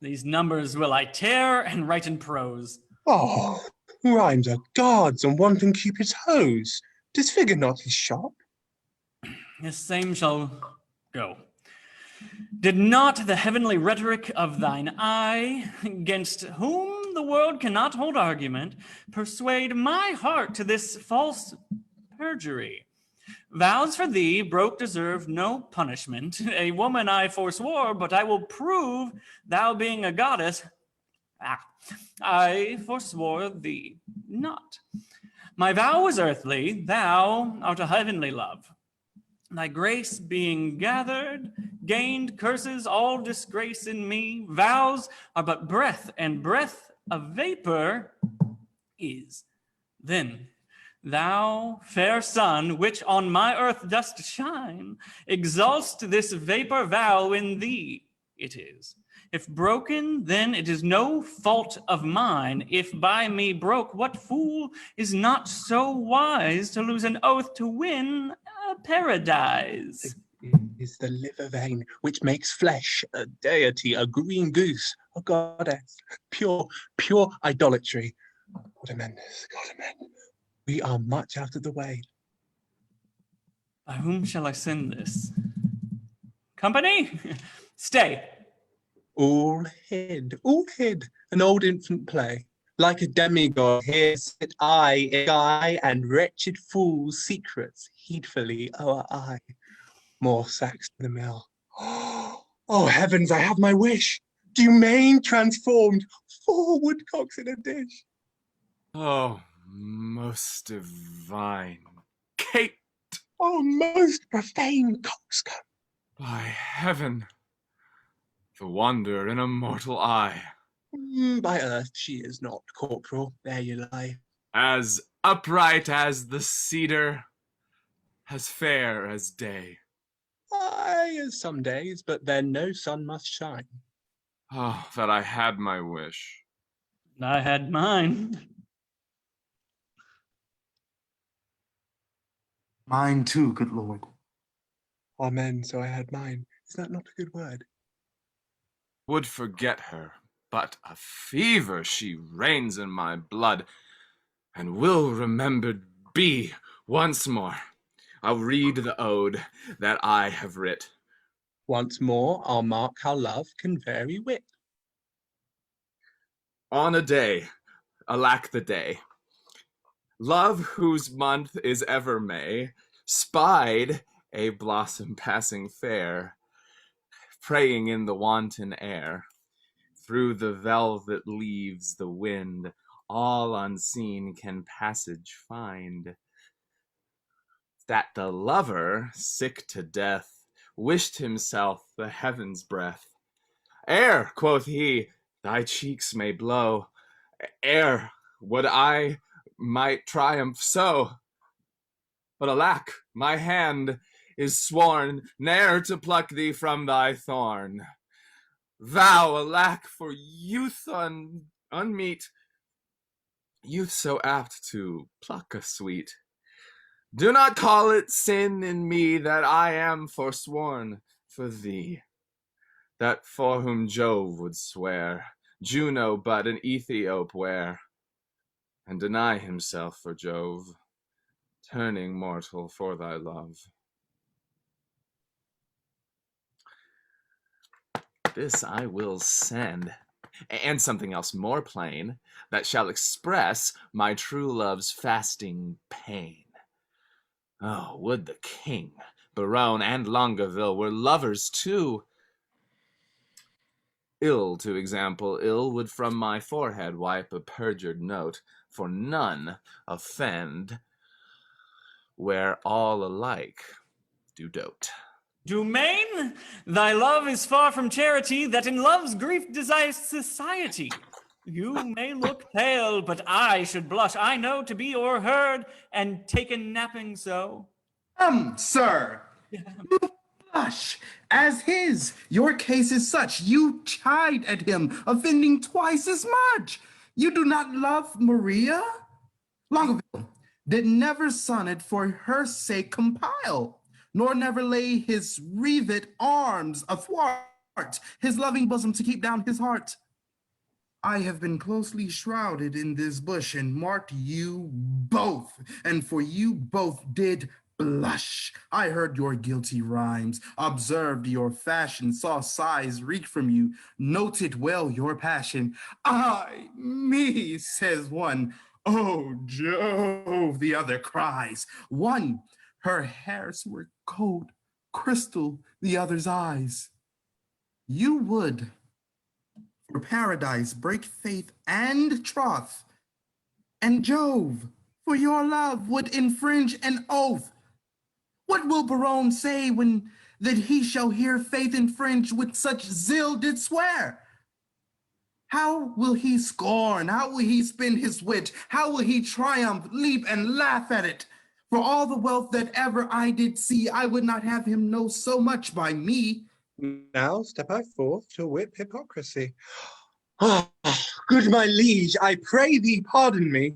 These numbers will I tear and write in prose. Oh, rhymes are guards on wanton Cupid's hose. Disfigure not his shop. This same shall go. Did not the heavenly rhetoric of thine eye, against whom the world cannot hold argument, persuade my heart to this false perjury? Vows for thee broke deserve no punishment. A woman I forswore, but I will prove thou being a goddess. I forswore thee not. My vow was earthly, thou art a heavenly love. Thy grace being gathered, gained curses all disgrace in me. Vows are but breath, and breath a vapor is. Then thou, fair sun, which on my earth dost shine, exalt'st this vapor vow in thee it is. If broken, then it is no fault of mine. If by me broke, what fool is not so wise to lose an oath to win a paradise? Is the liver vein which makes flesh, a deity, a green goose, a goddess, pure idolatry. God amend us, God amend. We are much out of the way. By whom shall I send this? Company? Stay. All hid, an old infant play. Like a demigod, here sit I, a guy, and wretched fools' secrets heedfully o'er I. More sacks to the mill. Oh heavens, I have my wish. Dumaine transformed, 4 woodcocks in a dish. Oh, most divine Kate. Oh, most profane coxcomb. By heaven, the wonder in a mortal eye. By earth she is not, corporal, there you lie. As upright as the cedar, as fair as day. Aye, as some days, but then no sun must shine. Oh, that I had my wish. I had mine. Mine too, good lord. Amen, so I had mine. Is that not a good word? Would forget her, but a fever she reigns in my blood, and will remembered be once more. I'll read the ode that I have writ. Once more I'll mark how love can vary wit. On a day, alack the day, love whose month is ever May, spied a blossom passing fair, praying in the wanton air. Through the velvet leaves the wind, all unseen can passage find. That the lover, sick to death, wished himself the heaven's breath. Ere, quoth he, thy cheeks may blow, ere would I might triumph so. But alack, my hand is sworn ne'er to pluck thee from thy thorn. Vow, alack, for youth unmeet, youth so apt to pluck a sweet. Do not call it sin in me that I am forsworn for thee, that for whom Jove would swear, Juno but an Ethiop wear, and deny himself for Jove, turning mortal for thy love. This I will send, and something else more plain, that shall express my true love's fasting pain. Oh, would the king, Berowne, and Longaville were lovers too! Ill, to example, ill would from my forehead wipe a perjured note, for none offend where all alike do dote. Dumaine, thy love is far from charity, that in love's grief desires society. You may look pale, but I should blush, I know, to be o'erheard and taken napping so. Sir, you blush as his. Your case is such. You chide at him, offending twice as much. You do not love Maria? Longaville did never sonnet for her sake compile, nor never lay his wreathed arms athwart his loving bosom to keep down his heart. I have been closely shrouded in this bush and marked you both, and for you both did blush. I heard your guilty rhymes, observed your fashion, saw sighs reek from you, noted well your passion. Ay, me, says one. Oh, Jove, the other cries. One, her hairs were cold, crystal, the other's eyes. You would, for paradise, break faith and troth, and Jove, for your love, would infringe an oath. What will Berowne say when that he shall hear faith infringed with such zeal did swear? How will he scorn? How will he spend his wit? How will he triumph, leap, and laugh at it? For all the wealth that ever I did see, I would not have him know so much by me. Now step I forth to whip hypocrisy. Ah, good my liege, I pray thee pardon me.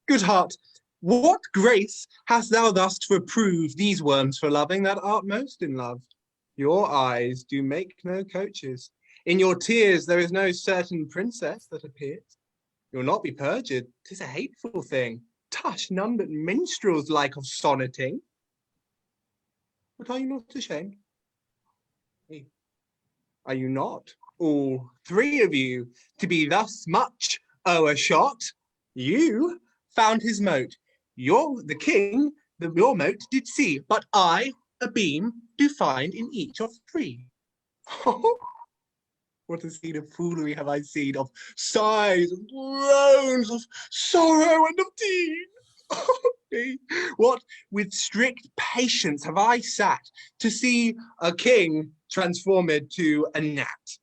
Good heart, what grace hast thou thus to approve these worms for loving that art most in love? Your eyes do make no coaches. In your tears there is no certain princess that appears. You'll not be perjured, 'tis a hateful thing. Tush, none but minstrels like of sonneting. But are you not ashamed? Hey, are you not, all three of you, to be thus much o'ershot? You found his mote. You're the king, your mote did see, but I a beam do find in each of three. What a scene of foolery have I seen, of sighs and groans, of sorrow and of teen. What with strict patience have I sat to see a king transformed to a gnat.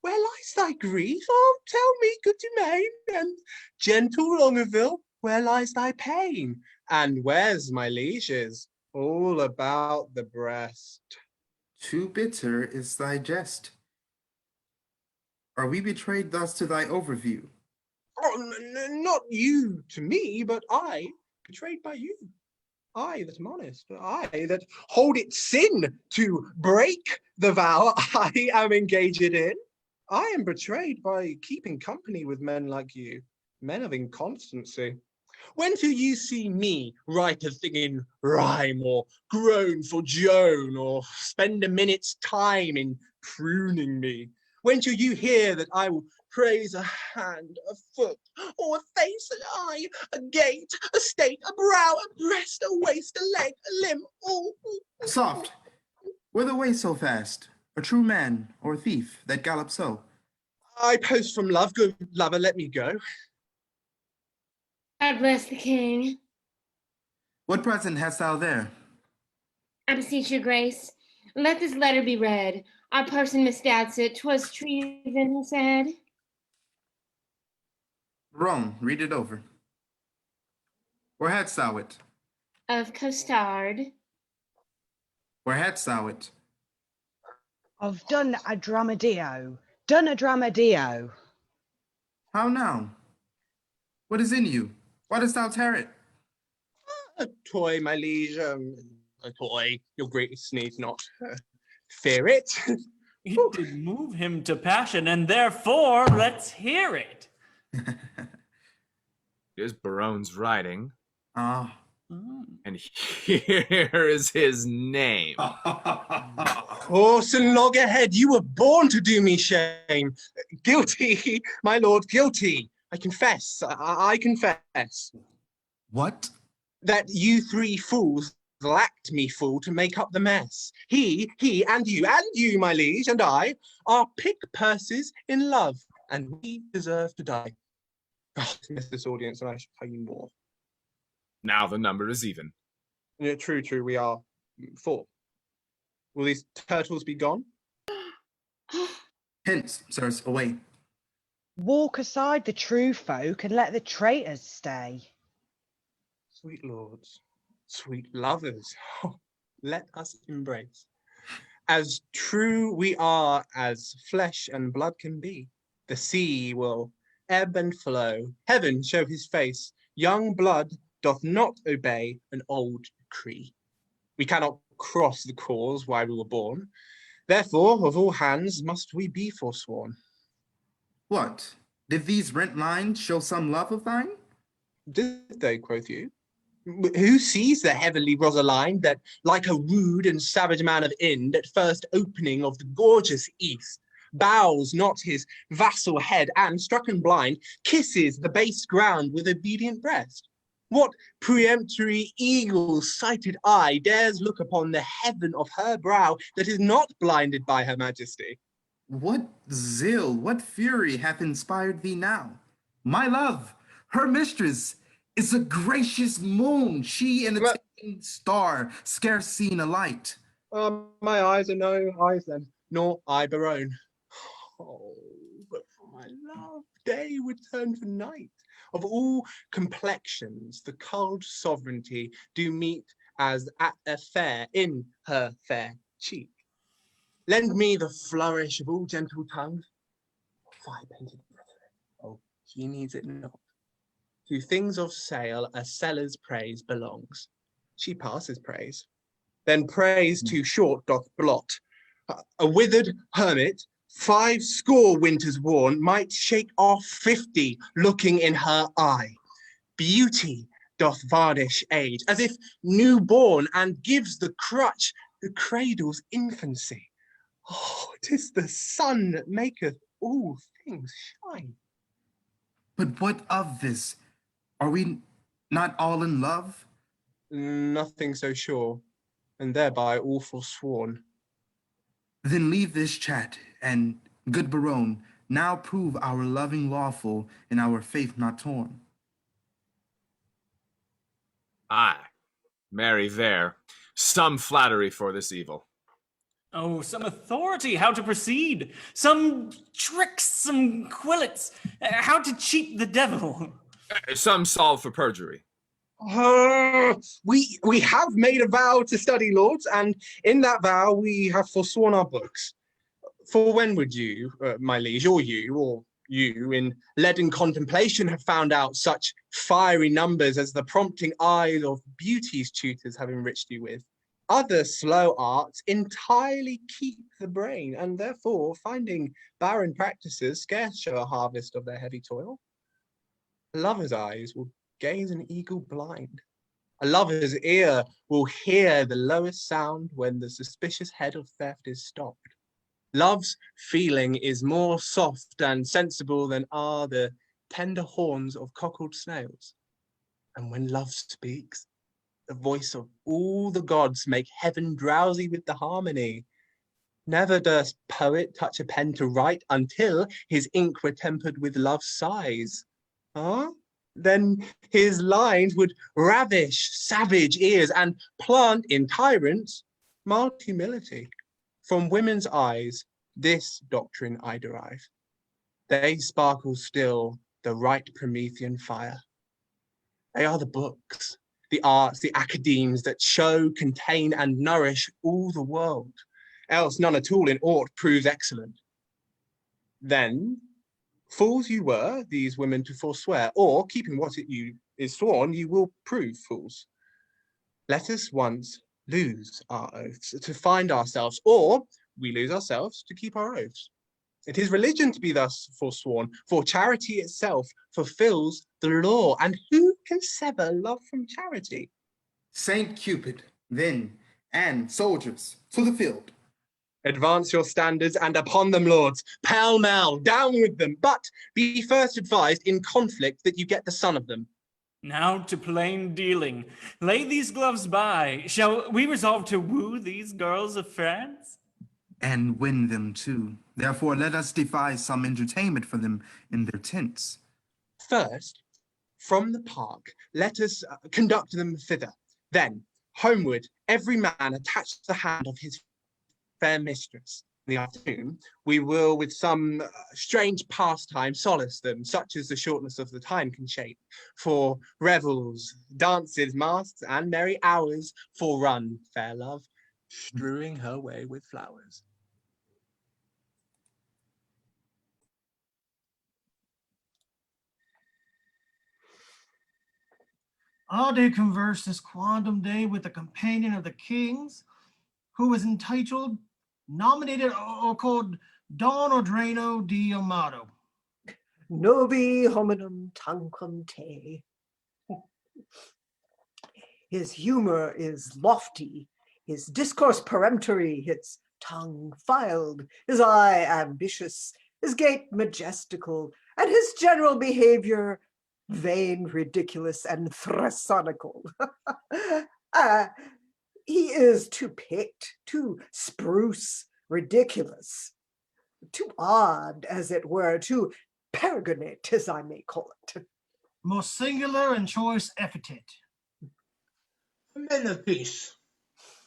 Where lies thy grief? Oh, tell me, good Dumaine, and gentle Longaville, where lies thy pain? And where's my lieges? All about the breast. Too bitter is thy jest. Are we betrayed thus to thy overview? Oh, not you to me, but I betrayed by you. I that am honest, I that hold it sin to break the vow I am engaged in. I am betrayed by keeping company with men like you, men of inconstancy. When do you see me write a thing in rhyme, or groan for Joan, or spend a minute's time in pruning me? When shall you hear that I will praise a hand, a foot, or a face, an eye, a gait, a state, a brow, a breast, a waist, a leg, a limb, all? Soft! Whither away so fast? A true man or a thief that gallops so? I post from love, good lover, let me go. God bless the king. What present hast thou there? I beseech your grace, let this letter be read. Our parson misdoubts it, 'twas treason, he said. Rome, read it over. Where hadst thou it? Of COSTARD. Where hadst thou it? Of Don Adramado. Don Adramado. How now? What is in you? Why dost thou tear it? A toy, my liege, a toy. Your grace need not fear it. It did move him to passion, and therefore let's hear it. It is Barone's writing. Ah. And here is his name. Horse and loggerhead, you were born to do me shame. Guilty, my lord, guilty. I confess, I confess. What? That you three fools lacked me full to make up the mess. He, and you, my liege, and I are pick purses in love, and we deserve to die. Oh, miss this audience, and I should tell you more. Now the number is even. Yeah, true, we are 4. Will these turtles be gone? Hence, sirs, away. Walk aside the true folk and let the traitors stay. Sweet lords, sweet lovers, let us embrace. As true we are as flesh and blood can be. The sea will ebb and flow, heaven show his face. Young blood doth not obey an old decree. We cannot cross the cause why we were born. Therefore, of all hands must we be forsworn. What? Did these rent lines show some love of thine? Did they, quoth you? Who sees the heavenly Rosaline that, like a rude and savage man of Ind, at first opening of the gorgeous east, bows not his vassal head and, struck and blind, kisses the base ground with obedient breast? What peremptory eagle-sighted eye dares look upon the heaven of her brow that is not blinded by her majesty? What zeal, what fury hath inspired thee now? My love, her mistress, is a gracious moon, she and a star, scarce seen a light. My eyes are no eyes then, nor I BEROWNE. Oh, but for my love, day would turn to night. Of all complexions, the cold sovereignty do meet as at a fair in her fair cheek. Lend me the flourish of all gentle tongues. Fire painted rhetoric. Oh, he needs it not. To things of sale a seller's praise belongs. She passes praise. Then praise too short doth blot. A withered hermit, 50 winters worn, might shake off 50 looking in her eye. Beauty doth varnish age, as if newborn, and gives the crutch the cradle's infancy. Oh, 'tis the sun that maketh all things shine. But what of this? Are we not all in love? Nothing so sure, and thereby all forsworn. Then leave this chat, and, good BEROWNE, now prove our loving lawful and our faith not torn. Aye, marry there. Some flattery for this evil. Oh, some authority, how to proceed. Some tricks, some quillets, how to cheat the devil. Some solve for perjury. We have made a vow to study, lords, and in that vow we have forsworn our books. For when would you, my liege, or you, in leaden contemplation have found out such fiery numbers as the prompting eyes of beauty's tutors have enriched you with? Other slow arts entirely keep the brain, and therefore, finding barren practices, scarce show a harvest of their heavy toil. A lover's eyes will gaze an eagle blind. A lover's ear will hear the lowest sound when the suspicious head of theft is stopped. Love's feeling is more soft and sensible than are the tender horns of cockled snails. And when love speaks, the voice of all the gods make heaven drowsy with the harmony. Never durst poet touch a pen to write until his ink were tempered with love's sighs. Then his lines would ravish savage ears and plant in tyrants mild humility. From women's eyes, this doctrine I derive. They sparkle still the right Promethean fire. They are the books, the arts, the academes that show, contain, and nourish all the world. Else none at all in aught proves excellent. Then, fools you were, these women to forswear, or, keeping what you is sworn, you will prove fools. Let us once lose our oaths to find ourselves, or we lose ourselves to keep our oaths. It is religion to be thus forsworn, for charity itself fulfills the law, and who can sever love from charity? Saint Cupid, then, and soldiers, to the field. Advance your standards, and upon them, lords, pell-mell, down with them, but be first advised in conflict that you get the son of them. Now to plain dealing. Lay these gloves by. Shall we resolve to woo these girls of France? And win them too. Therefore let us devise some entertainment for them in their tents. First, from the park, let us conduct them thither. Then, homeward, every man attach the hand of his fair mistress. In the afternoon, we will with some strange pastime solace them, such as the shortness of the time can shape, for revels, dances, masks, and merry hours, for run, fair love, strewing her way with flowers. I did converse this quantum day with a companion of the king's, who was entitled, nominated, or called Don Adriano de Armado. Novi hominum tanquam te. His humor is lofty, his discourse peremptory, his tongue filed, his eye ambitious, his gait majestical, and his general behavior vain, ridiculous, and thrasonical. He is too picked, too spruce, ridiculous, too odd, as it were, too peregrinated, as I may call it. Most singular and choice epithet. Men of peace,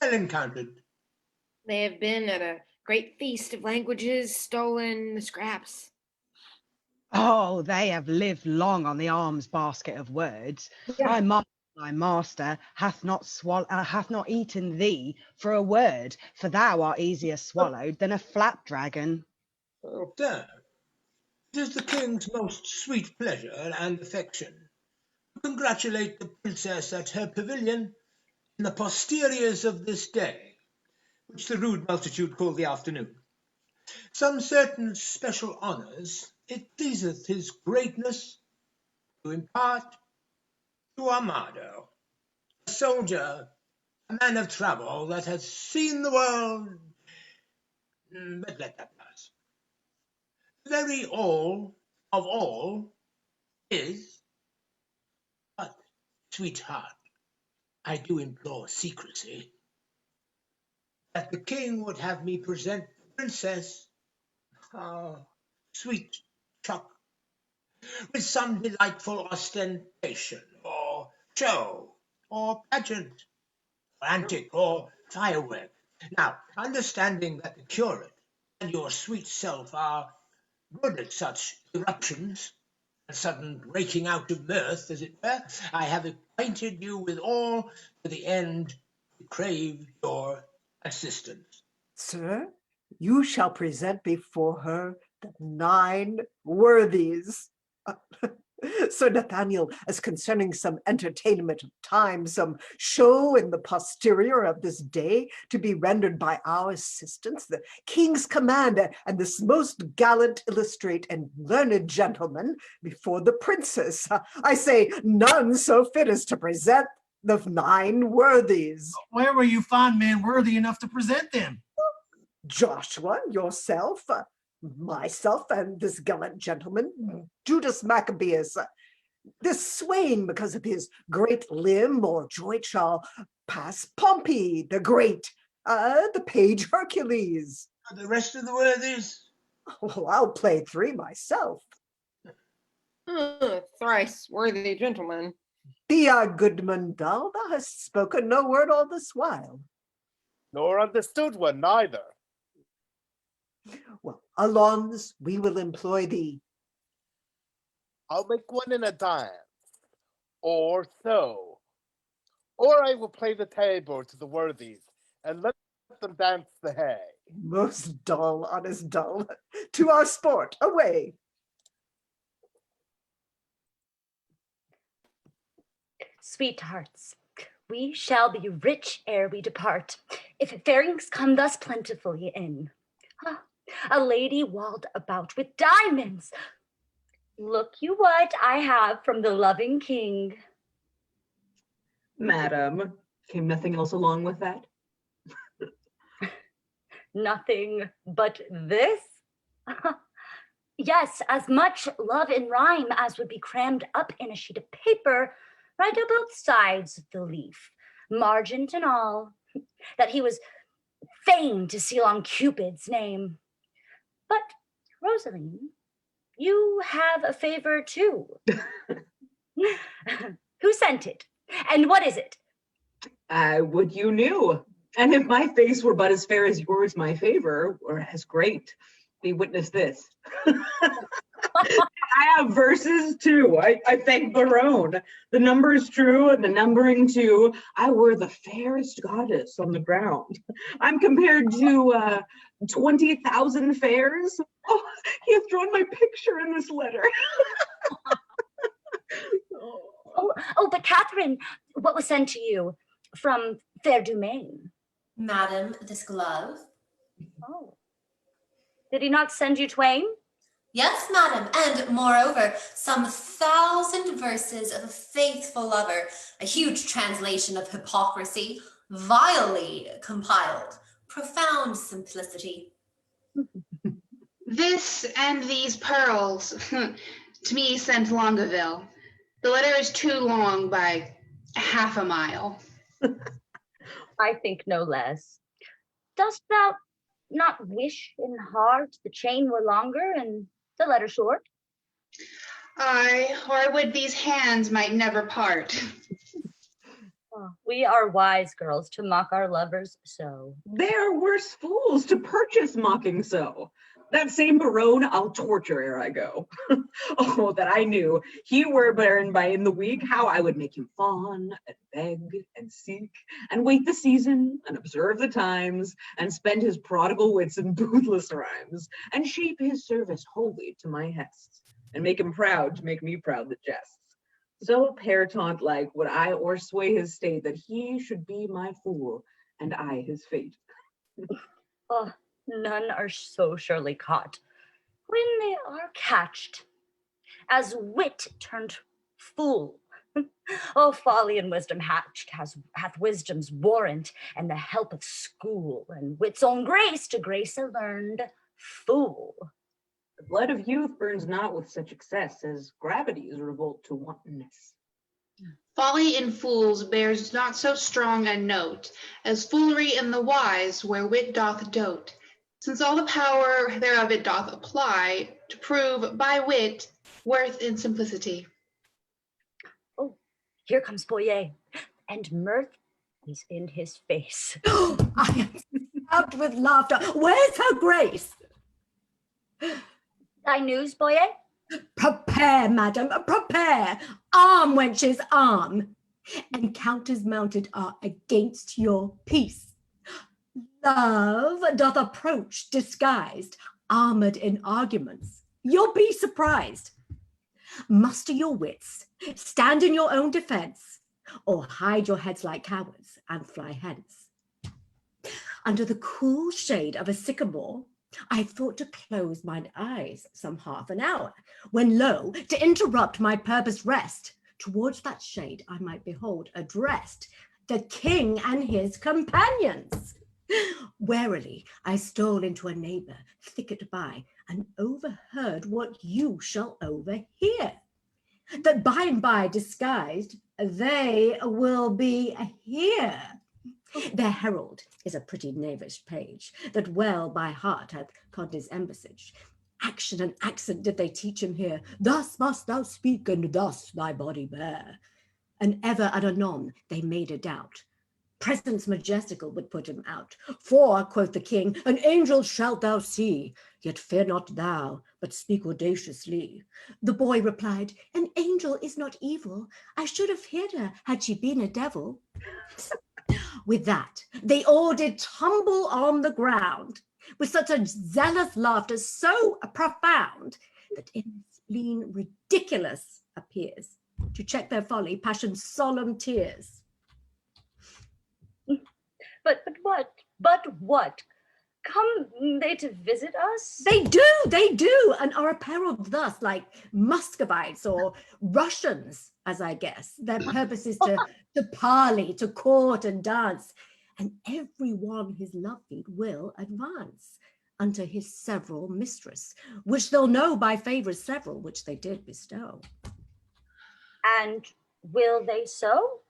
well encountered. They have been at a great feast of languages, stolen the scraps. Oh, they have lived long on the alms basket of words. Yeah. My master hath not eaten thee for a word, for thou art easier swallowed than a flapdragon. Oh, sir, it is the king's most sweet pleasure and affection to congratulate the princess at her pavilion in the posteriors of this day, which the rude multitude call the afternoon. Some certain special honours it pleaseth his greatness to impart to Armado, a soldier, a man of travel that has seen the world, but let that pass. The very all of all is, but, sweetheart, I do implore secrecy, that the king would have me present the princess, sweet Chuck, with some delightful ostentation, or show, or pageant, or antic, or firework. Now, understanding that the curate and your sweet self are good at such eruptions, and sudden breaking out of mirth, as it were, I have acquainted you with all to the end to crave your assistance. Sir, you shall present before her the 9 worthies. Sir Nathaniel, as concerning some entertainment of time, some show in the posterior of this day to be rendered by our assistants, the king's command, and this most gallant, illustrate, and learned gentleman before the princess. I say none so fit as to present the 9 worthies. Where will you find men worthy enough to present them? Joshua, yourself, myself, and this gallant gentleman, Judas Maccabeus. This swain, because of his great limb or joint, shall pass Pompey the Great, the page Hercules. The rest of the worthies? Oh, I'll play 3 myself. Thrice worthy gentleman. Be our goodman dull? Thou hast spoken no word all this while. Nor understood one neither. Well, Alons, we will employ thee. I'll make one in a dance, or so. Or I will play the tabor to the worthies, and let them dance the hay. Most dull, honest dull. To our sport, away. Sweethearts, we shall be rich ere we depart, if fairings come thus plentifully in. A lady walled about with diamonds. Look you what I have from the loving king. Madam, came nothing else along with that? Nothing but this? Yes, as much love in rhyme as would be crammed up in a sheet of paper, right on both sides of the leaf, margent and all, that he was fain to seal on Cupid's name. But, Rosaline, you have a favor too. Who sent it? And what is it? I would you knew. And if my face were but as fair as yours, my favor, or as great, be witness this. I have verses too. I thank Barone. The number is true and the numbering too. I were the fairest goddess on the ground. I'm compared to 20,000 fairs. Oh, he has drawn my picture in this letter. Oh, but Catherine, what was sent to you from fair DUMAINE? Madam, this glove. Oh. Did he not send you twain? Yes, madam, and moreover, some 1,000 verses of a faithful lover, a huge translation of hypocrisy, vilely compiled, profound simplicity. This and these pearls, to me sent Longaville. The letter is too long by half a mile. I think no less. Dost thou not wish in heart the chain were longer and the letter short? Aye, or would these hands might never part. Oh, we are wise girls to mock our lovers so. They are worse fools to purchase mocking so. That same Barone I'll torture ere I go. Oh, that I knew he were barren by in the week, how I would make him fawn, and beg, and seek, and wait the season, and observe the times, and spend his prodigal wits in bootless rhymes, and shape his service wholly to my hests, and make him proud to make me proud that jests. So pair taunt like would I o'ersway his state, that he should be my fool, and I his fate. Oh, none are so surely caught when they are catched, as wit turned fool. Oh, folly and wisdom hatched hath wisdom's warrant, and the help of school, and wit's own grace to grace a learned fool. The blood of youth burns not with such excess as gravity's revolt to wantonness. Folly in fools bears not so strong a note as foolery in the wise where wit doth dote, since all the power thereof it doth apply to prove by wit worth in simplicity. Oh, here comes Boyet, and mirth is in his face. I am stabbed with laughter. Where's her grace? Thy news, Boyet? Prepare, madam, prepare. Arm, wenches, arm. Encounters mounted are against your peace. Love doth approach disguised, armored in arguments. You'll be surprised. Muster your wits, stand in your own defense, or hide your heads like cowards and fly hence. Under the cool shade of a sycamore, I thought to close mine eyes some half an hour, when lo, to interrupt my purpose rest, towards that shade I might behold addressed the king and his companions. Warily I stole into a neighbor thicket by, and overheard what you shall overhear, that by and by disguised they will be here. Their herald is a pretty knavish page, that well by heart hath conned his embassage. Action and accent did they teach him here. Thus must thou speak, and thus thy body bear. And ever and anon they made a doubt. Presence majestical would put him out. For, quoth the king, an angel shalt thou see, yet fear not thou, but speak audaciously. The boy replied, an angel is not evil. I should have hid her had she been a devil. With that, they all did tumble on the ground, with such a zealous laughter so profound, that in spleen ridiculous appears, to check their folly, passion's solemn tears. But what? Come they to visit us? They do, and are apparelled thus like Muscovites or Russians, as I guess. Their purpose is to parley, to court and dance, and every one his love feat will advance unto his several mistress, which they'll know by favours several, which they did bestow. And will they so?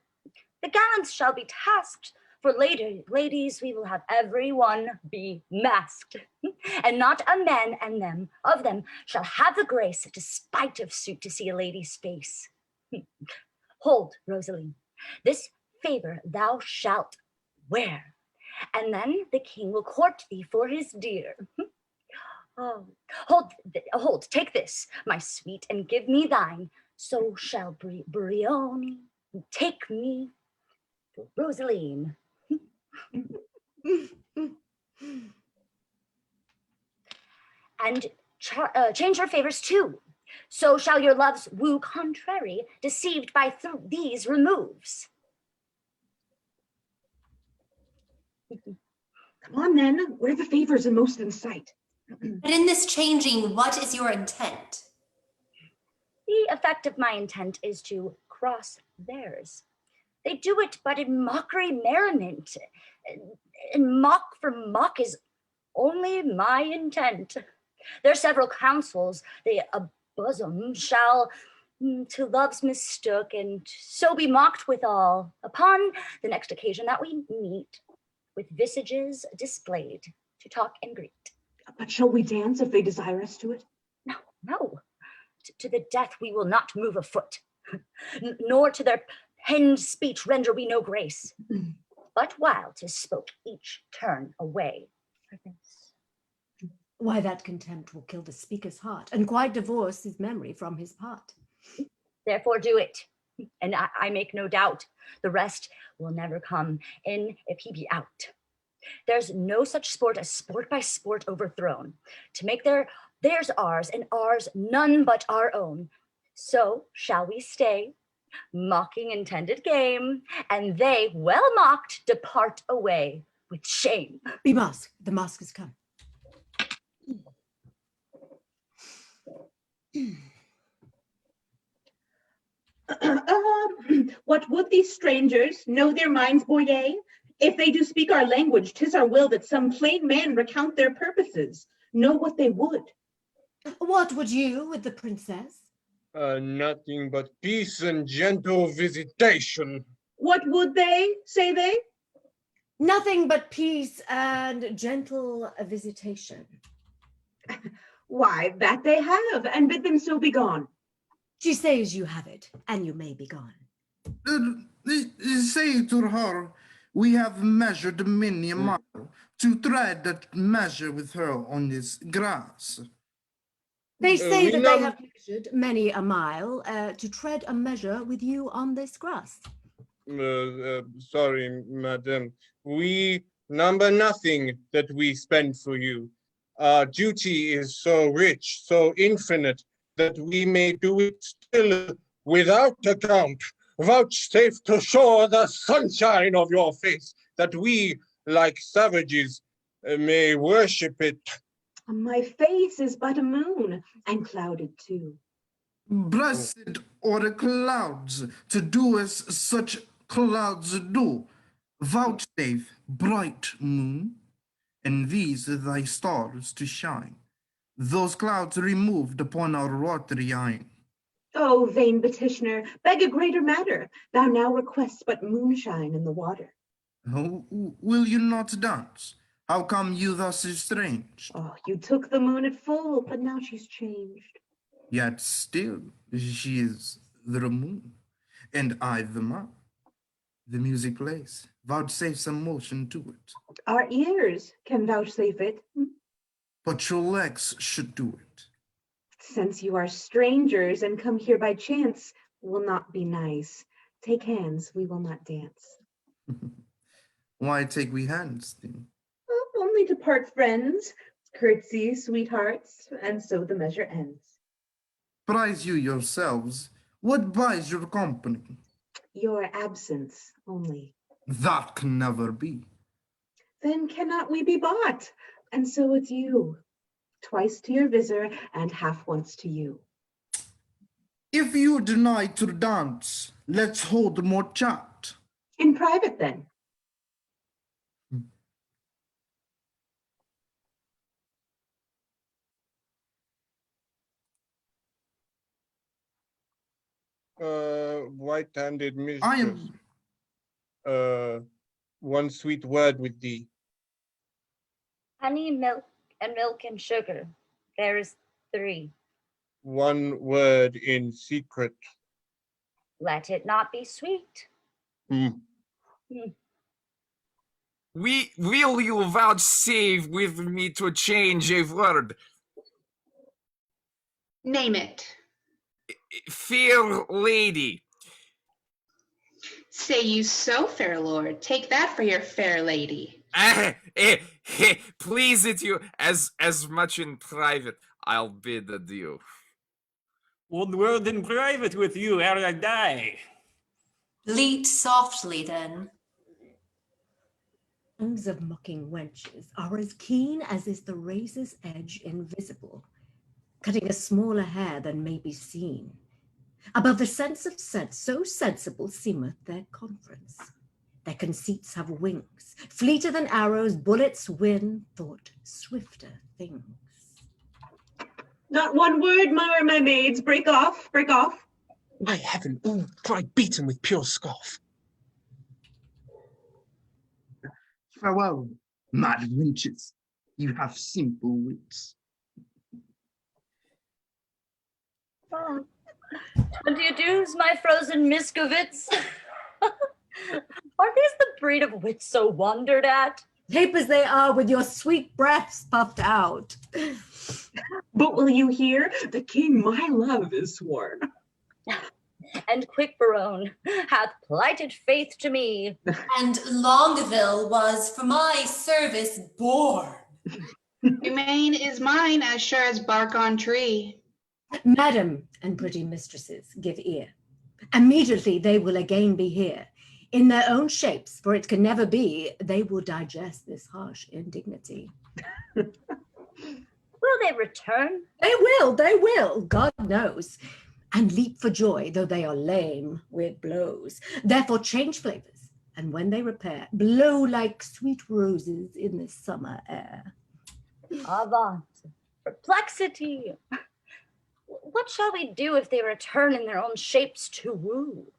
The gallants shall be tasked. For later, ladies, we will have every one be masked, and not a man and them of them shall have the grace, despite of suit, to see a lady's face. Hold, Rosaline, this favor thou shalt wear, and then the king will court thee for his dear. Oh, hold, take this, my sweet, and give me thine. So shall Briony take me to Rosaline. And change your favors too. So shall your loves woo contrary, deceived by these removes. Come on then, where the favors are most in sight. But in this changing, what is your intent? The effect of my intent is to cross theirs. They do it but in mockery merriment, and mock for mock is only my intent. Their several counsels they bosom shall to loves mistook, and so be mocked withal upon the next occasion that we meet, with visages displayed to talk and greet. But shall we dance if they desire us to it? No. To the death we will not move a foot, nor to their Hens speech render we no grace. But while 'tis spoke, each turn away for this. Why, that contempt will kill the speaker's heart and quite divorce his memory from his part. Therefore do it, and I make no doubt the rest will never come in if he be out. There's no such sport as sport by sport overthrown, to make theirs ours and ours none but our own. So shall we stay, mocking intended game, and they, well mocked, depart away with shame. Be masked, the mask has come. What would these strangers know their minds, Boyer? If they do speak our language, 'tis our will that some plain man recount their purposes, know what they would. What would you with the princess? Nothing but peace and gentle visitation. What would they, say they? Nothing but peace and gentle visitation. Why, that they have, and bid them so be gone. She says you have it, and you may be gone. Say to her, we have measured many a mile to tread that measure with her on this grass. They say that they have measured many a mile to tread a measure with you on this grass. Sorry, madam. We number nothing that we spend for you. Our duty is so rich, so infinite, that we may do it still without account. Vouchsafe to show the sunshine of your face, that we, like savages, may worship it. My face is but a moon, and clouded too. Blessed are the clouds, to do as such clouds do. Vouchsafe, bright moon, and these thy stars to shine. Those clouds removed upon our watery eyne. O vain petitioner, beg a greater matter. Thou now request but moonshine in the water. Oh, will you not dance? How come you thus estranged? Oh, you took the moon at full, but now she's changed. Yet still she is the moon, and I the man. The music plays. Vouchsafe some motion to it. Our ears can vouchsafe it. But your legs should do it. Since you are strangers and come here by chance, will not be nice. Take hands, we will not dance. Why take we hands then? Well, only to part friends, curtsy, sweethearts, and so the measure ends. Prize you yourselves. What buys your company? Your absence only. That can never be. Then cannot we be bought? And so it's you. Twice to your visor and half once to you. If you deny to dance, let's hold more chat. In private then. White-handed mistress. I am. One sweet word with thee. Honey, milk and sugar. There is 3. One word in secret. Let it not be sweet. Hmm. Will you vouchsafe with me to change a word? Name it. Fair lady. Say you so, fair lord. Take that for your fair lady. Please it you, as much in private, I'll bid adieu. One word in private with you ere I die. Bleat softly then. Tongues of mocking wenches are as keen as is the razor's edge invisible, cutting a smaller hair than may be seen. Above the sense of sense, so sensible seemeth their conference. Their conceits have wings, fleeter than arrows, bullets win thought swifter things. Not one word, my maids. Break off, break off. By heaven, all cry beaten with pure scoff. Farewell, mad wenches. You have simple wits. Oh. 20 adieus, my frozen Miskovitz. Are these the breed of wits so wondered at? Tape as they are with your sweet breaths puffed out. But will you hear? The king, my love, is sworn. And quick Barone hath plighted faith to me. And Longaville was for my service born. Dumaine is mine as sure as bark on tree. Madam and pretty mistresses, give ear. Immediately they will again be here. In their own shapes, for it can never be, they will digest this harsh indignity. Will they return? They will, God knows. And leap for joy, though they are lame with blows. Therefore change flavors, and when they repair, blow like sweet roses in the summer air. Avant, perplexity. What shall we do if they return in their own shapes to woo?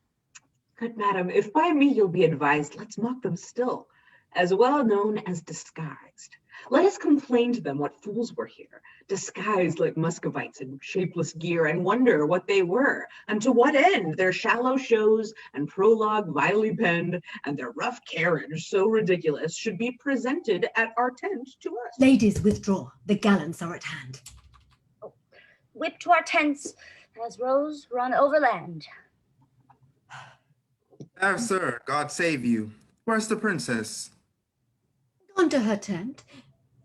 Good madam, if by me you'll be advised, let's mock them still, as well known as disguised. Let us complain to them what fools were here, disguised like Muscovites in shapeless gear, and wonder what they were, and to what end their shallow shows and prologue vilely penned, and their rough carriage so ridiculous, should be presented at our tent to us. Ladies, withdraw. The gallants are at hand. Oh, whip to our tents, as roes run overland. Sir, God save you. Where's the princess? Gone to her tent.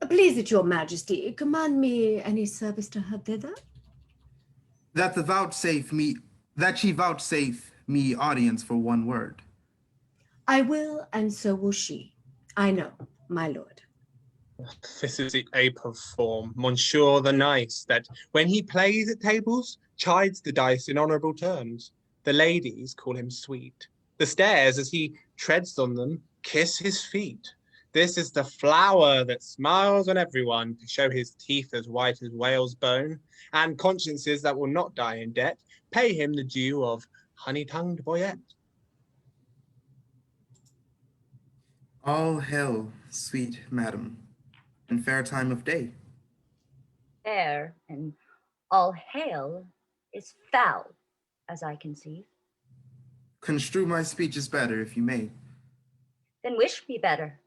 Please it your majesty, command me any service to her thither? That she vouchsafe me audience for one word. I will, and so will she. I know, my lord. This is the ape of form, Monsieur the Nice, that when he plays at tables, chides the dice in honourable terms. The ladies call him sweet. The stairs, as he treads on them, kiss his feet. This is the flower that smiles on everyone to show his teeth as white as whale's bone, and consciences that will not die in debt pay him the due of honey-tongued boyet. All hail, sweet madam, and fair time of day. Fair and all hail is foul, as I conceive. Construe my speeches better, if you may. Then wish me better.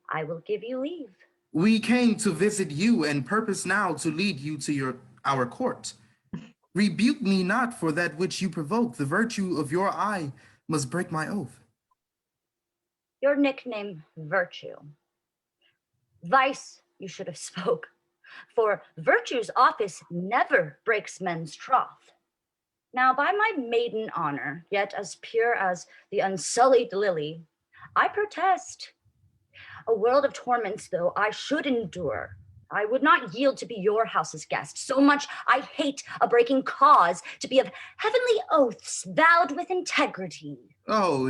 I will give you leave. We came to visit you and purpose now to lead you to our court. Rebuke me not for that which you provoke. The virtue of your eye must break my oath. Your nickname, Virtue. Vice you should have spoke, for virtue's office never breaks men's troth. Now by my maiden honor, yet as pure as the unsullied lily, I protest. A world of torments, though I should endure, I would not yield to be your house's guest. So much I hate a breaking cause, to be of heavenly oaths vowed with integrity. Oh,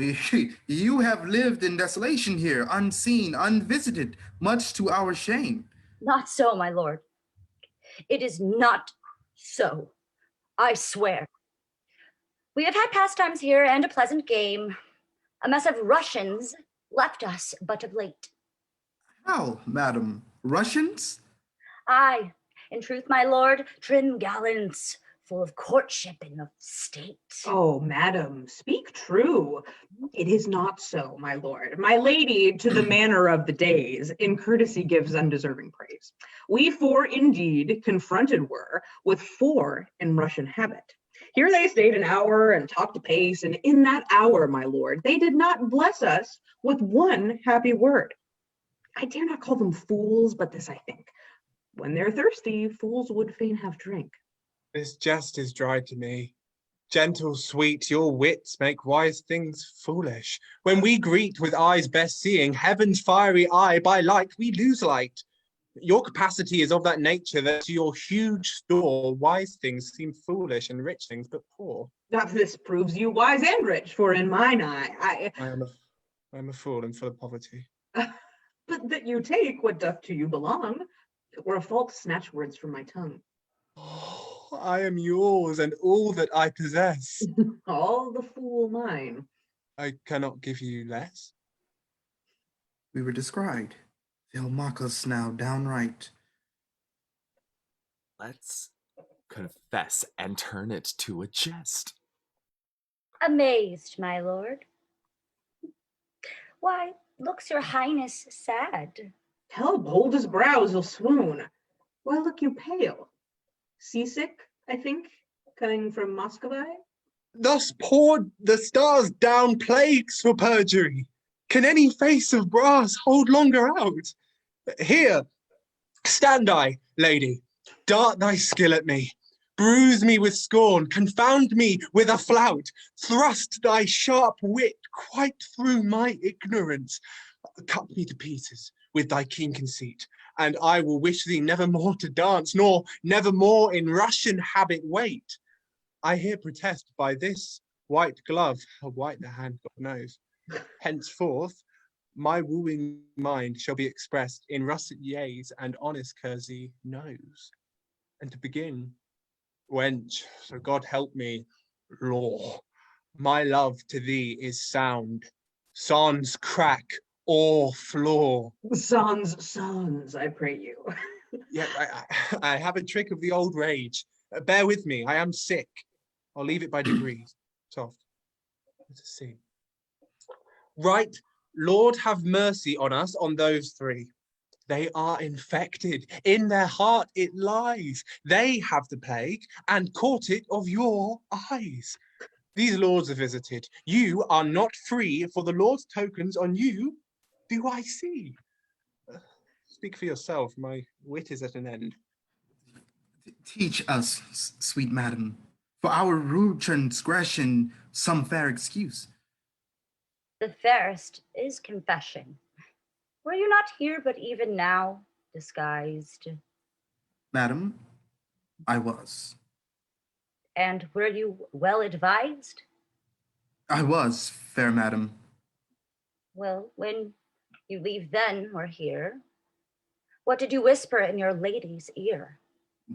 you have lived in desolation here, unseen, unvisited, much to our shame. Not so, my lord. It is not so, I swear. We have had pastimes here and a pleasant game. A mess of Russians left us but of late. How, madam? Russians? Aye, in truth, my lord, trim gallants, full of courtship and of state. Oh, madam, speak true. It is not so, my lord. My lady, to the manner of the days, in courtesy gives undeserving praise. We four indeed confronted were, with four in Russian habit. Here they stayed an hour and talked apace, and in that hour, my lord, they did not bless us with one happy word. I dare not call them fools, but this I think. When they're thirsty, fools would fain have drink. This jest is dry to me. Gentle, sweet, your wits make wise things foolish. When we greet with eyes best seeing, heaven's fiery eye, by light we lose light. Your capacity is of that nature that to your huge store, wise things seem foolish and rich things but poor. That this proves you wise and rich, for in mine eye, I am a fool and full of poverty. But that you take what doth to you belong, or a fault snatch words from my tongue. Oh, I am yours and all that I possess. All the fool mine. I cannot give you less. We were described. They'll mock us now downright. Let's confess and turn it to a jest. Amazed, my lord. Why, looks your highness sad? Help, hold his brows, he'll swoon. Why look you pale? Seasick, I think, coming from Muscovy? Thus poured the stars down plagues for perjury. Can any face of brass hold longer out? Here, stand I, lady, dart thy skill at me, bruise me with scorn, confound me with a flout, thrust thy sharp wit quite through my ignorance, cut me to pieces with thy keen conceit, and I will wish thee never more to dance, nor never more in Russian habit wait. I here protest by this white glove, how white the hand God knows, henceforth my wooing mind shall be expressed in russet yeas and honest courtesy noes. And to begin, wench, so God help me, law, my love to thee is sound, sans crack or flaw. Sans, I pray you. Yeah, I have a trick of the old rage. Bear with me, I am sick. I'll leave it by degrees. Soft. Let us see. Right, Lord, have mercy on us, on those three. They are infected. In their heart it lies. They have the plague and caught it of your eyes. These lords are visited. You are not free, for the Lord's tokens on you do I see. Speak for yourself. My wit is at an end. Teach us, sweet madam, for our rude transgression, some fair excuse. The fairest is confession. Were you not here but even now, disguised? Madam, I was. And were you well advised? I was, fair madam. Well, when you leave then or here, what did you whisper in your lady's ear?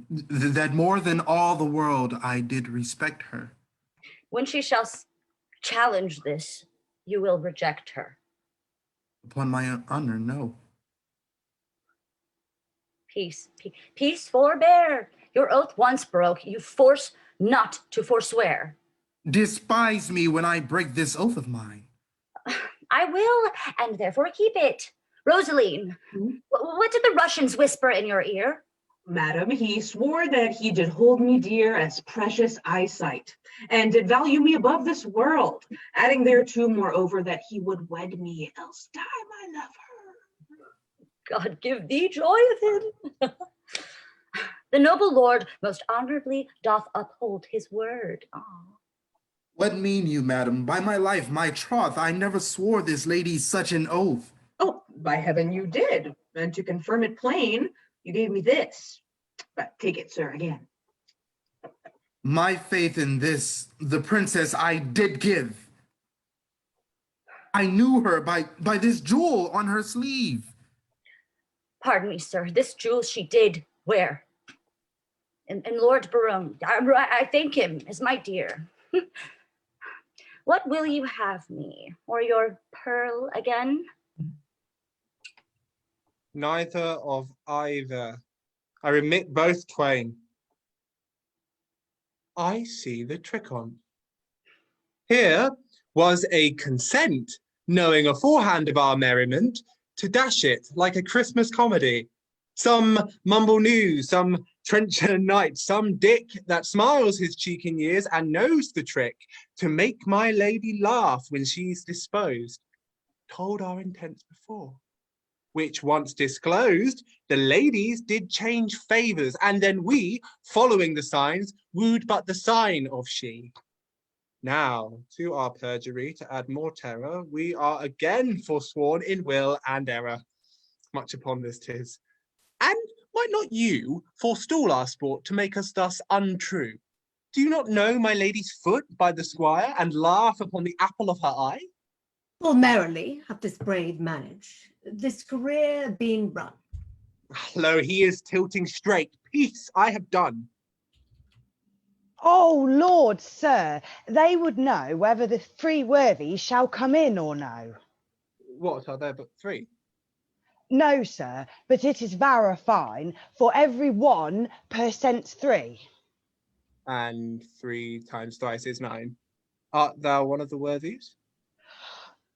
That more than all the world I did respect her. When she shall challenge this, you will reject her. Upon my honor, no. Peace, forbear. Your oath once broke, you force not to forswear. Despise me when I break this oath of mine. I will, and therefore keep it. Rosaline, what did the Russians whisper in your ear? Madam, he swore that he did hold me dear as precious eyesight, and did value me above this world, adding thereto, moreover, that he would wed me, else die my lover. God give thee joy of him. The noble lord most honorably doth uphold his word. Oh. What mean you, madam? By my life, my troth, I never swore this lady such an oath. Oh, by heaven you did, and to confirm it plain, you gave me this. But take it, sir, again. My faith in this, the princess I did give. I knew her by this jewel on her sleeve. Pardon me, sir, this jewel she did wear. And Lord Barone, I thank him as my dear. What will you have me, or your pearl again? Neither of either. I remit both twain. I see the trick on. Here was a consent, knowing aforehand of our merriment, to dash it like a Christmas comedy. Some mumble news, some trencher night, some dick that smiles his cheek in years and knows the trick to make my lady laugh when she's disposed. Told our intents before, which once disclosed, the ladies did change favors, and then we, following the signs, wooed but the sign of she. Now, to our perjury, to add more terror, we are again forsworn in will and error. Much upon this 'tis. And might not you forestall our sport to make us thus untrue? Do you not know my lady's foot by the squire, and laugh upon the apple of her eye? Full merrily hath this brave managed, this career been run. Lo, he is tilting straight. Peace, I have done. Oh, Lord, sir, they would know whether the three worthies shall come in or no. What, are there but three? No, sir, but it is vara fine, for every one per cents 3. And 3 times thrice is 9. Art thou one of the worthies?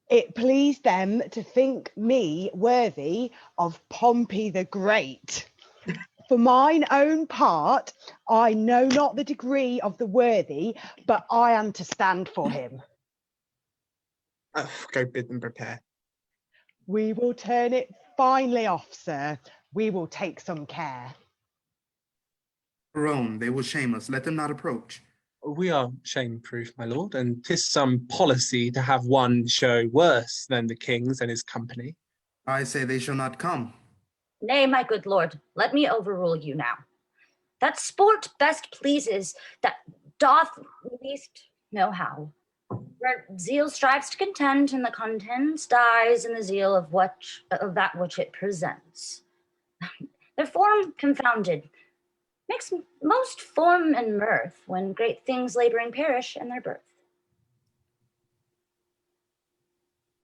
It pleased them to think me worthy of Pompey the Great. For mine own part, I know not the degree of the worthy, but I am to stand for him. Go bid them prepare. We will turn it finely off, sir. We will take some care. Barone, they will shame us. Let them not approach. We are shame-proof, my lord, and 'tis some policy to have one show worse than the king's and his company. I say they shall not come. Nay, my good lord, let me overrule you now. That sport best pleases, that doth least know how. Where zeal strives to contend, and the contents dies in the zeal of that which it presents. Their form confounded makes most form and mirth when great things laboring perish in their birth.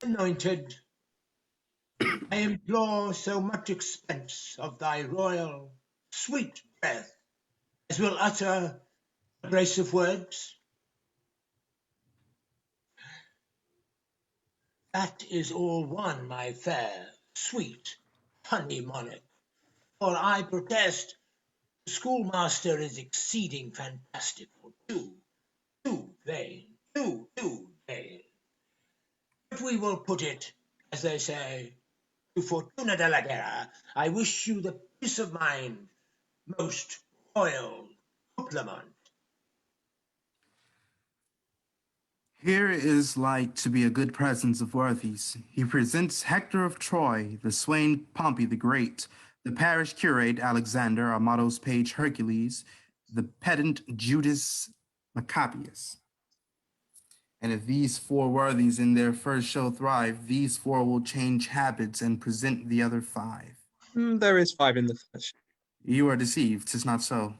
Anointed, I implore so much expense of thy royal sweet breath as will utter a brace of words. That is all one, my fair, sweet, honey monarch, for I protest the schoolmaster is exceeding fantastical, too vain, too vain. But we will put it, as they say, to Fortuna della Guerra. I wish you the peace of mind, most royal compliment. Here is like to be a good presence of worthies. He presents Hector of Troy, the swain Pompey the Great, the parish curate Alexander, Armado's page Hercules, the pedant Judas Maccabeus. And if these four worthies in their first show thrive, these four will change habits and present the other five. There is 5 in the flesh. You are deceived, 'tis not so.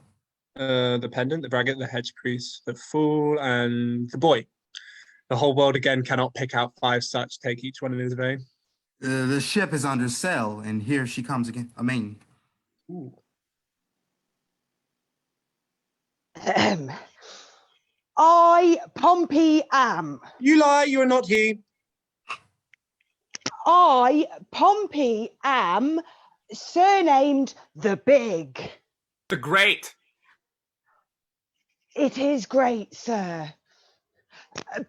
The pendant, the braggart, the hedge priest, the fool, and the boy. The whole world again cannot pick out 5 such, take each one in his vein. The ship is under sail, and here she comes again. Amen. Ooh. I, Pompey, am. You lie, you are not he. I, Pompey, am surnamed the Big. The Great. It is great, sir.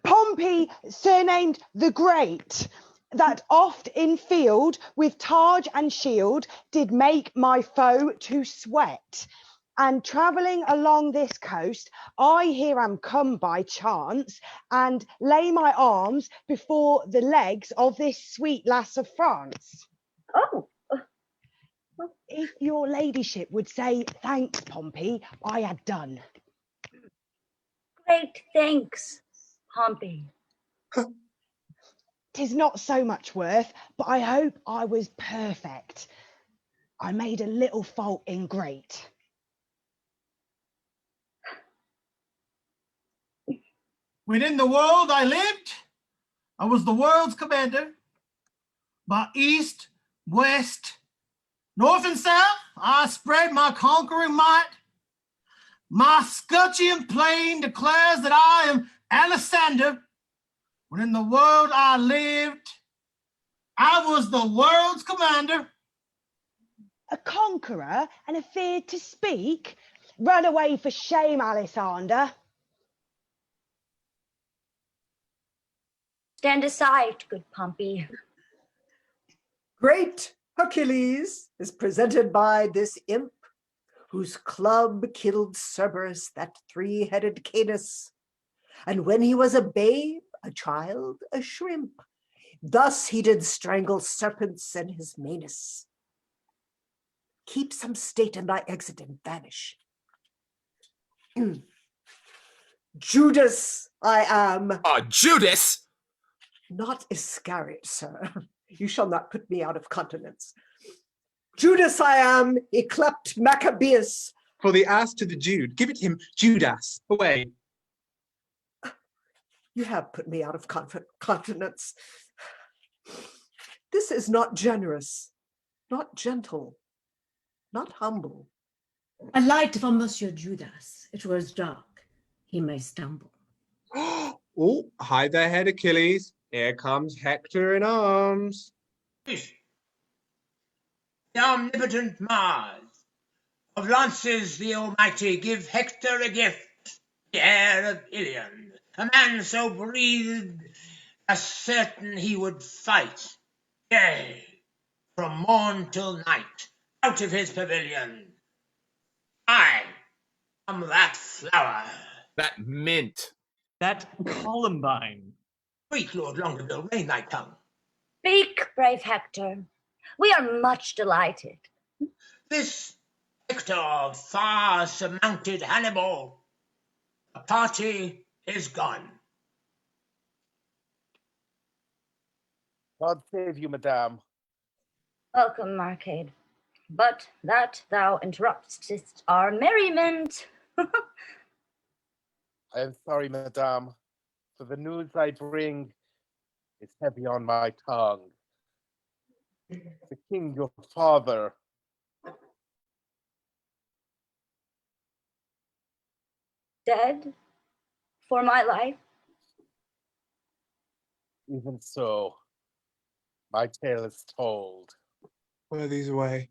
Pompey, surnamed the Great, that oft in field with targe and shield did make my foe to sweat. And travelling along this coast, I here am come by chance, and lay my arms before the legs of this sweet lass of France. Oh. If your ladyship would say thanks, Pompey, I had done. Great thanks, Pompey. 'Tis not so much worth, but I hope I was perfect. I made a little fault in great. When in the world I lived, I was the world's commander. By east, west, north, and south, I spread my conquering might. My scutcheon plain declares that I am Alexander. When in the world I lived, I was the world's commander. A conqueror and afeard to speak? Run away for shame, Alexander. Stand aside, good Pompey. Great Hercules is presented by this imp, whose club killed Cerberus, that 3-headed Canis. And when he was a babe, a child, a shrimp, thus he did strangle serpents and his manus. Keep some state in thy exit and vanish. Judas I am. Judas? Not Iscariot, sir. You shall not put me out of countenance. Judas I am, yclept Maccabeus. For the ass to the Jude, give it him, Judas, away. You have put me out of countenance. This is not generous, not gentle, not humble. A light for Monsieur Judas. It was dark. He may stumble. Oh, hide their head, Achilles. Here comes Hector in arms. The omnipotent Mars, of lances the Almighty, give Hector a gift, the heir of Ilion, a man so breathed, as certain he would fight, yea, from morn till night, out of his pavilion. I am that flower. That mint. That columbine. Speak, Lord Longaville, rein thy tongue. Speak, brave Hector. We are much delighted. This Hector far surmounted Hannibal. The party is gone. God save you, madame. Welcome, Marcade. But that thou interruptest our merriment. I am sorry, madame, for the news I bring is heavy on my tongue. The king, your father, Dead for my life. even so, my tale is told. Worthies away.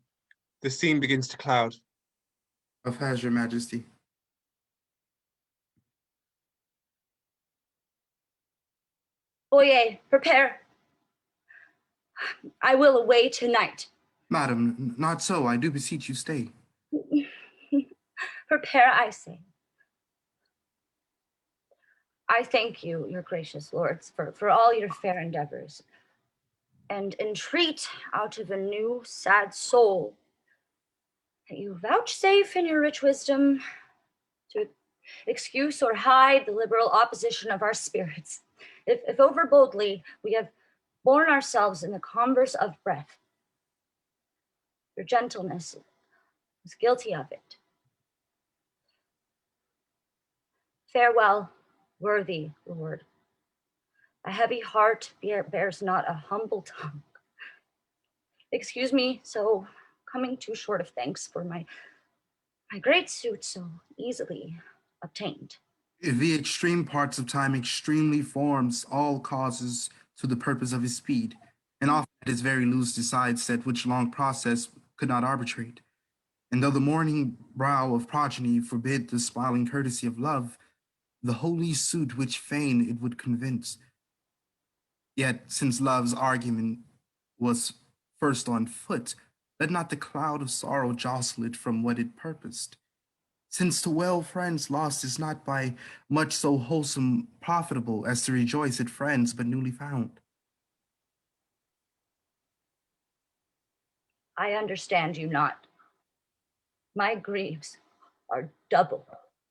The scene begins to cloud. Of has your majesty. Boyet, prepare. I will away tonight. Madam, not so. I do beseech you stay. Prepare, I say. I thank you, your gracious lords, for all your fair endeavors, and entreat out of a new sad soul that you vouchsafe in your rich wisdom to excuse or hide the liberal opposition of our spirits. If over boldly we have borne ourselves in the converse of breath, your gentleness is guilty of it. Farewell, worthy lord. A heavy heart bears not a humble tongue. Excuse me, so coming too short of thanks for my great suit so easily obtained. The extreme parts of time extremely forms all causes to the purpose of his speed, and often his very loose decides that which long process could not arbitrate. And though the morning brow of progeny forbid the smiling courtesy of love, the holy suit which fain it would convince. Yet, since love's argument was first on foot, let not the cloud of sorrow jostle it from what it purposed. Since to well friends lost is not by much so wholesome profitable as to rejoice at friends but newly found. I understand you not. My griefs are double.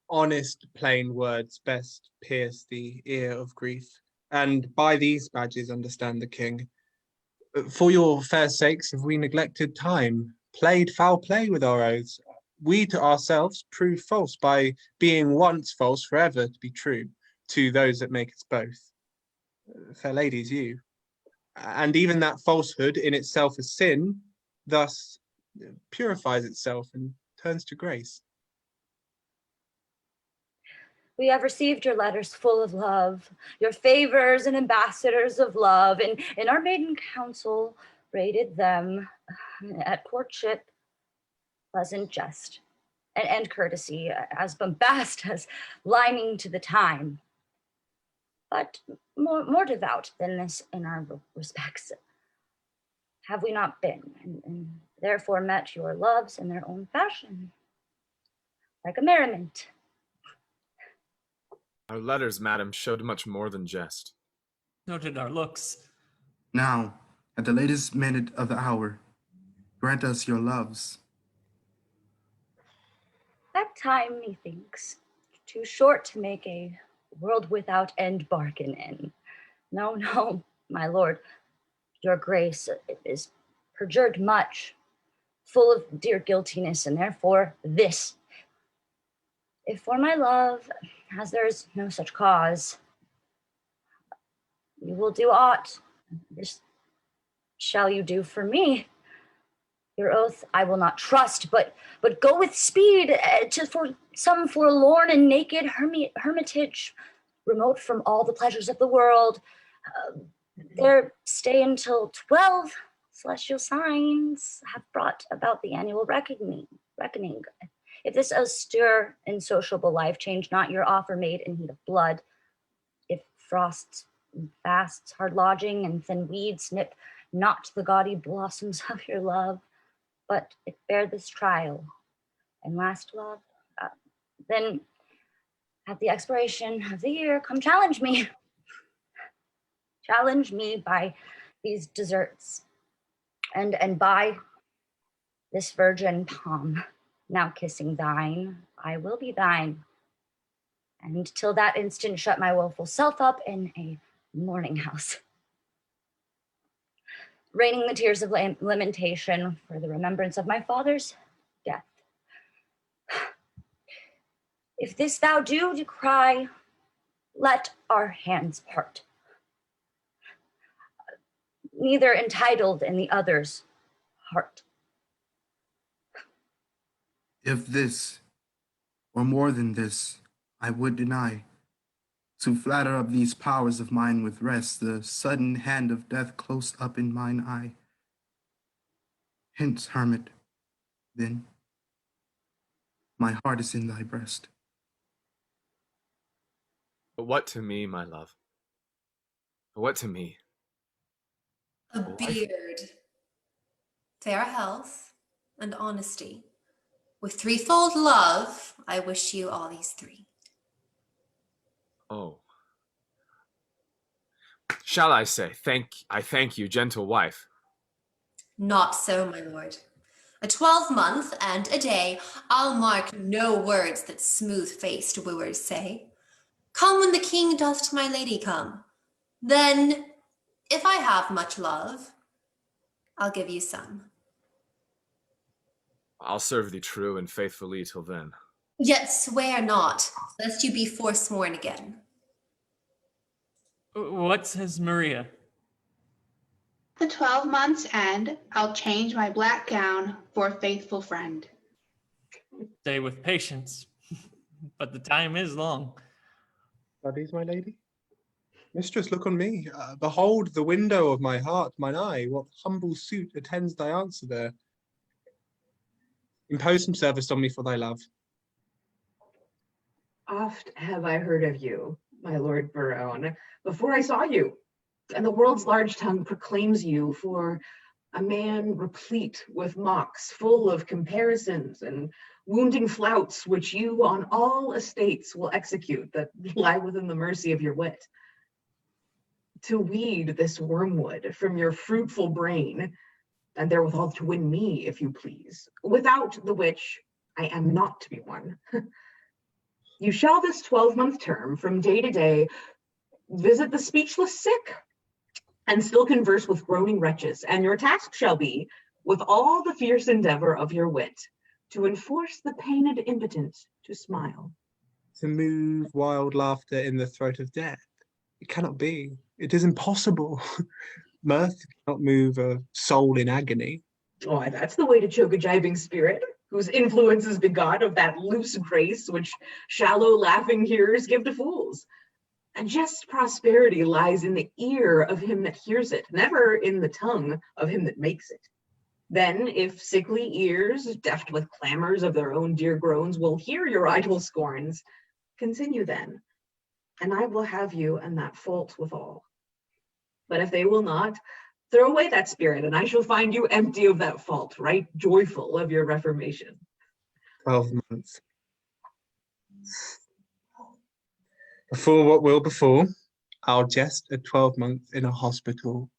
Honest, plain words best pierce the ear of grief, and by these badges understand the king. For your fair sakes have we neglected time, played foul play with our oaths. We to ourselves prove false by being once false forever to be true to those that make us both. Fair ladies, you. And even that falsehood in itself a sin, thus purifies itself and turns to grace. We have received your letters full of love, your favors and ambassadors of love, and in our maiden council rated them at courtship, pleasant jest, and courtesy, as bombast as lining to the time, but more devout than this in our respects. Have we not been, and therefore met your loves in their own fashion, like a merriment. Our letters, madam, showed much more than jest. So did our looks. Now, at the latest minute of the hour, grant us your loves. That time, methinks, too short to make a world without end bargain in. No, my lord, your grace is perjured much, full of dear guiltiness, and therefore this. If for my love, as there is no such cause, you will do aught, this shall you do for me. Your oath I will not trust, but go with speed for some forlorn and naked hermitage, remote from all the pleasures of the world. Their stay until 12 celestial signs have brought about the annual reckoning. If this austere and sociable life change not your offer made in heat of blood, if frost and fasts, hard lodging, and thin weeds snip not the gaudy blossoms of your love, but if bear this trial and last love, then at the expiration of the year, come challenge me. Challenge me by these desserts and by this virgin palm now kissing thine, I will be thine. And till that instant shut my woeful self up in a mourning house, raining the tears of lamentation for the remembrance of my father's death. If this thou do decry, let our hands part. Neither entitled in the other's heart. If this, or more than this, I would deny, to flatter up these powers of mine with rest, the sudden hand of death close up in mine eye. Hence, hermit, then, my heart is in thy breast. But what to me, my love? What to me? A beard, fair health, and honesty. With threefold love, I wish you all these three. Oh. Shall I say, I thank you, gentle wife? Not so, my lord. A 12-month and a day, I'll mark no words that smooth-faced wooers say. Come when the king doth to my lady come. Then, if I have much love, I'll give you some. I'll serve thee true and faithfully till then. Yet swear not, lest you be forsworn again. What says Maria? The 12 months end, I'll change my black gown for a faithful friend. Stay with patience, but the time is long. Studies, my lady? Mistress, look on me. Behold the window of my heart, mine eye. What humble suit attends thy answer there? Impose some service on me for thy love. Oft have I heard of you, my lord Barone, before I saw you, and the world's large tongue proclaims you for a man replete with mocks, full of comparisons and wounding flouts, which you on all estates will execute that lie within the mercy of your wit. To weed this wormwood from your fruitful brain, and therewithal to win me, if you please, without the which I am not to be won. You shall this 12-month term, from day to day, visit the speechless sick, and still converse with groaning wretches, and your task shall be, with all the fierce endeavor of your wit, to enforce the pained impotent to smile. To move wild laughter in the throat of death. It cannot be. It is impossible. Mirth cannot move a soul in agony. Why, that's the way to choke a jibing spirit, whose influence is begot of that loose grace which shallow laughing hearers give to fools. And just prosperity lies in the ear of him that hears it, never in the tongue of him that makes it. Then, if sickly ears, deft with clamors of their own dear groans, will hear your idle scorns, continue then, and I will have you and that fault withal. But if they will not, throw away that spirit, and I shall find you empty of that fault, right joyful of your reformation. 12 months. Before what will befall, I'll jest a 12 months in a hospital.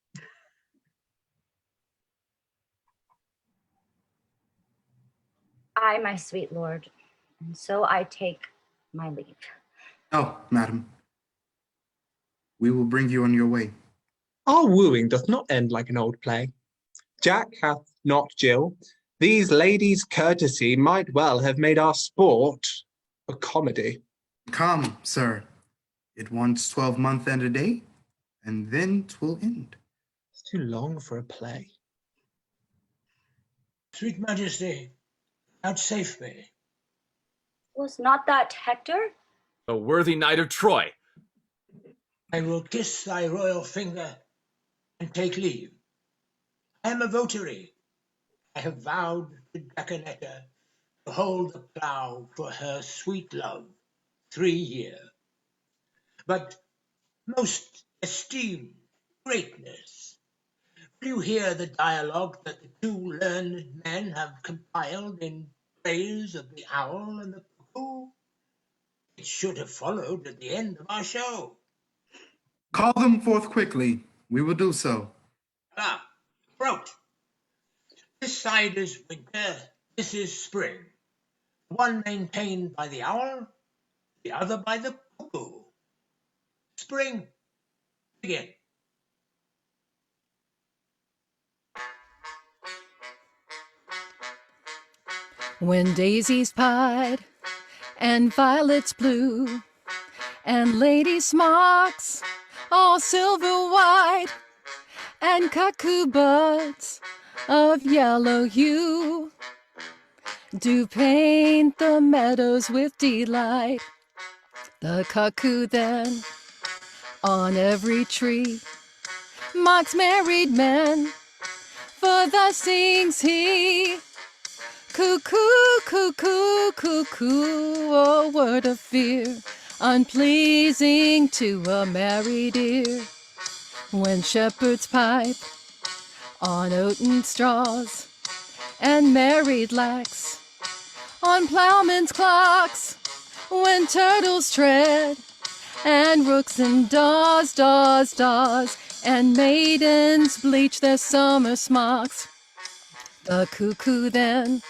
I, my sweet lord, and so I take my leave. Oh, madam, we will bring you on your way. Our wooing doth not end like an old play. Jack hath not Jill. These ladies' courtesy might well have made our sport a comedy. Come, sir. It wants 12 months and a day, and then 'twill end. It's too long for a play. Sweet Majesty, vouchsafe me. Was not that Hector? A worthy knight of Troy. I will kiss thy royal finger and take leave. I am a votary. I have vowed to JAQUENETTA to hold the plough for her sweet love 3 years. But most esteemed greatness, will you hear the dialogue that the 2 learned men have compiled in praise of the owl and the cuckoo? It should have followed at the end of our show. Call them forth quickly. We will do so. Ah, throat. This side is winter, this is spring. One maintained by the owl, the other by the cuckoo. Spring, begin. When daisies pied and violets blew and lady smocks all silver white and cuckoo buds of yellow hue do paint the meadows with delight. The cuckoo then on every tree mocks married men, for thus sings he, cuckoo, cuckoo, cuckoo, a word of fear, unpleasing to a married ear. When shepherds pipe on oaten straws, and married lax on ploughmen's clocks, when turtles tread, and rooks and daws, and maidens bleach their summer smocks. The cuckoo then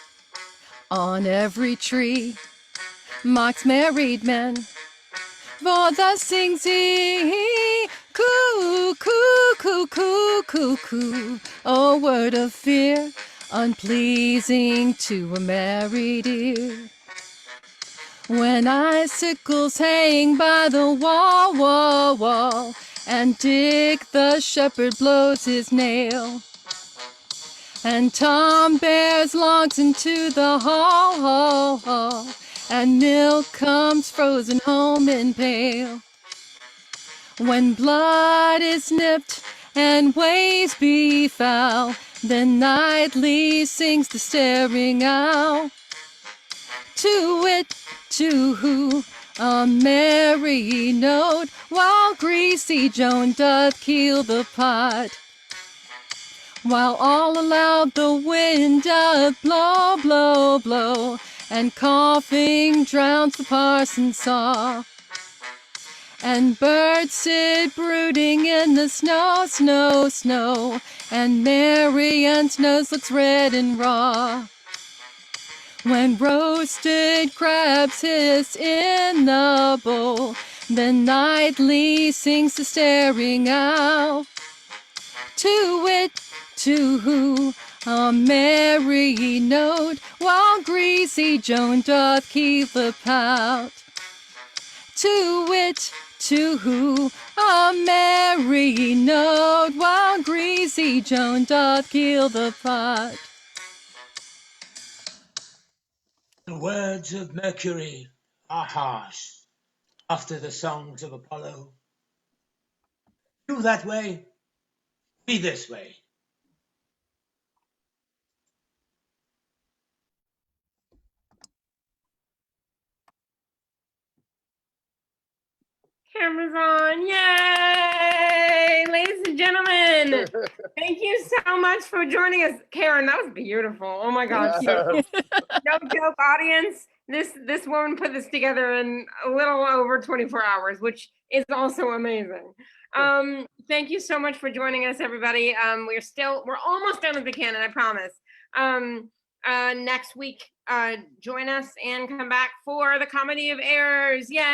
on every tree mocks married men, for thus sings he, cuckoo, cuckoo, cuckoo, a word of fear, unpleasing to a married ear. When icicles hang by the wall, and Dick the shepherd blows his nail, and Tom bears logs into the hall, and milk comes frozen home in pail. When blood is nipped and ways be foul, then nightly sings the staring owl. To wit, to who, a merry note, while greasy Joan doth keel the pot. While all aloud the wind doth blow, blow, blow, and coughing drowns the parson's saw. And birds sit brooding in the snow, snow, snow, and Marian's nose looks red and raw. When roasted crabs hiss in the bowl, then nightly sings the staring owl. To wit, to who, a merry note, while greasy Joan doth keep the pout. To wit, to who, a merry note, while greasy Joan doth keel the pot. The words of Mercury are harsh after the songs of Apollo. You that way, we this way. Cameras on, yay! Ladies and gentlemen, thank you so much for joining us. Karen, that was beautiful. Oh my gosh. No joke, audience. This woman put this together in a little over 24 hours, which is also amazing. Thank you so much for joining us, everybody. We're almost done with the canon, I promise. Next week, join us and come back for the Comedy of Errors. Yay!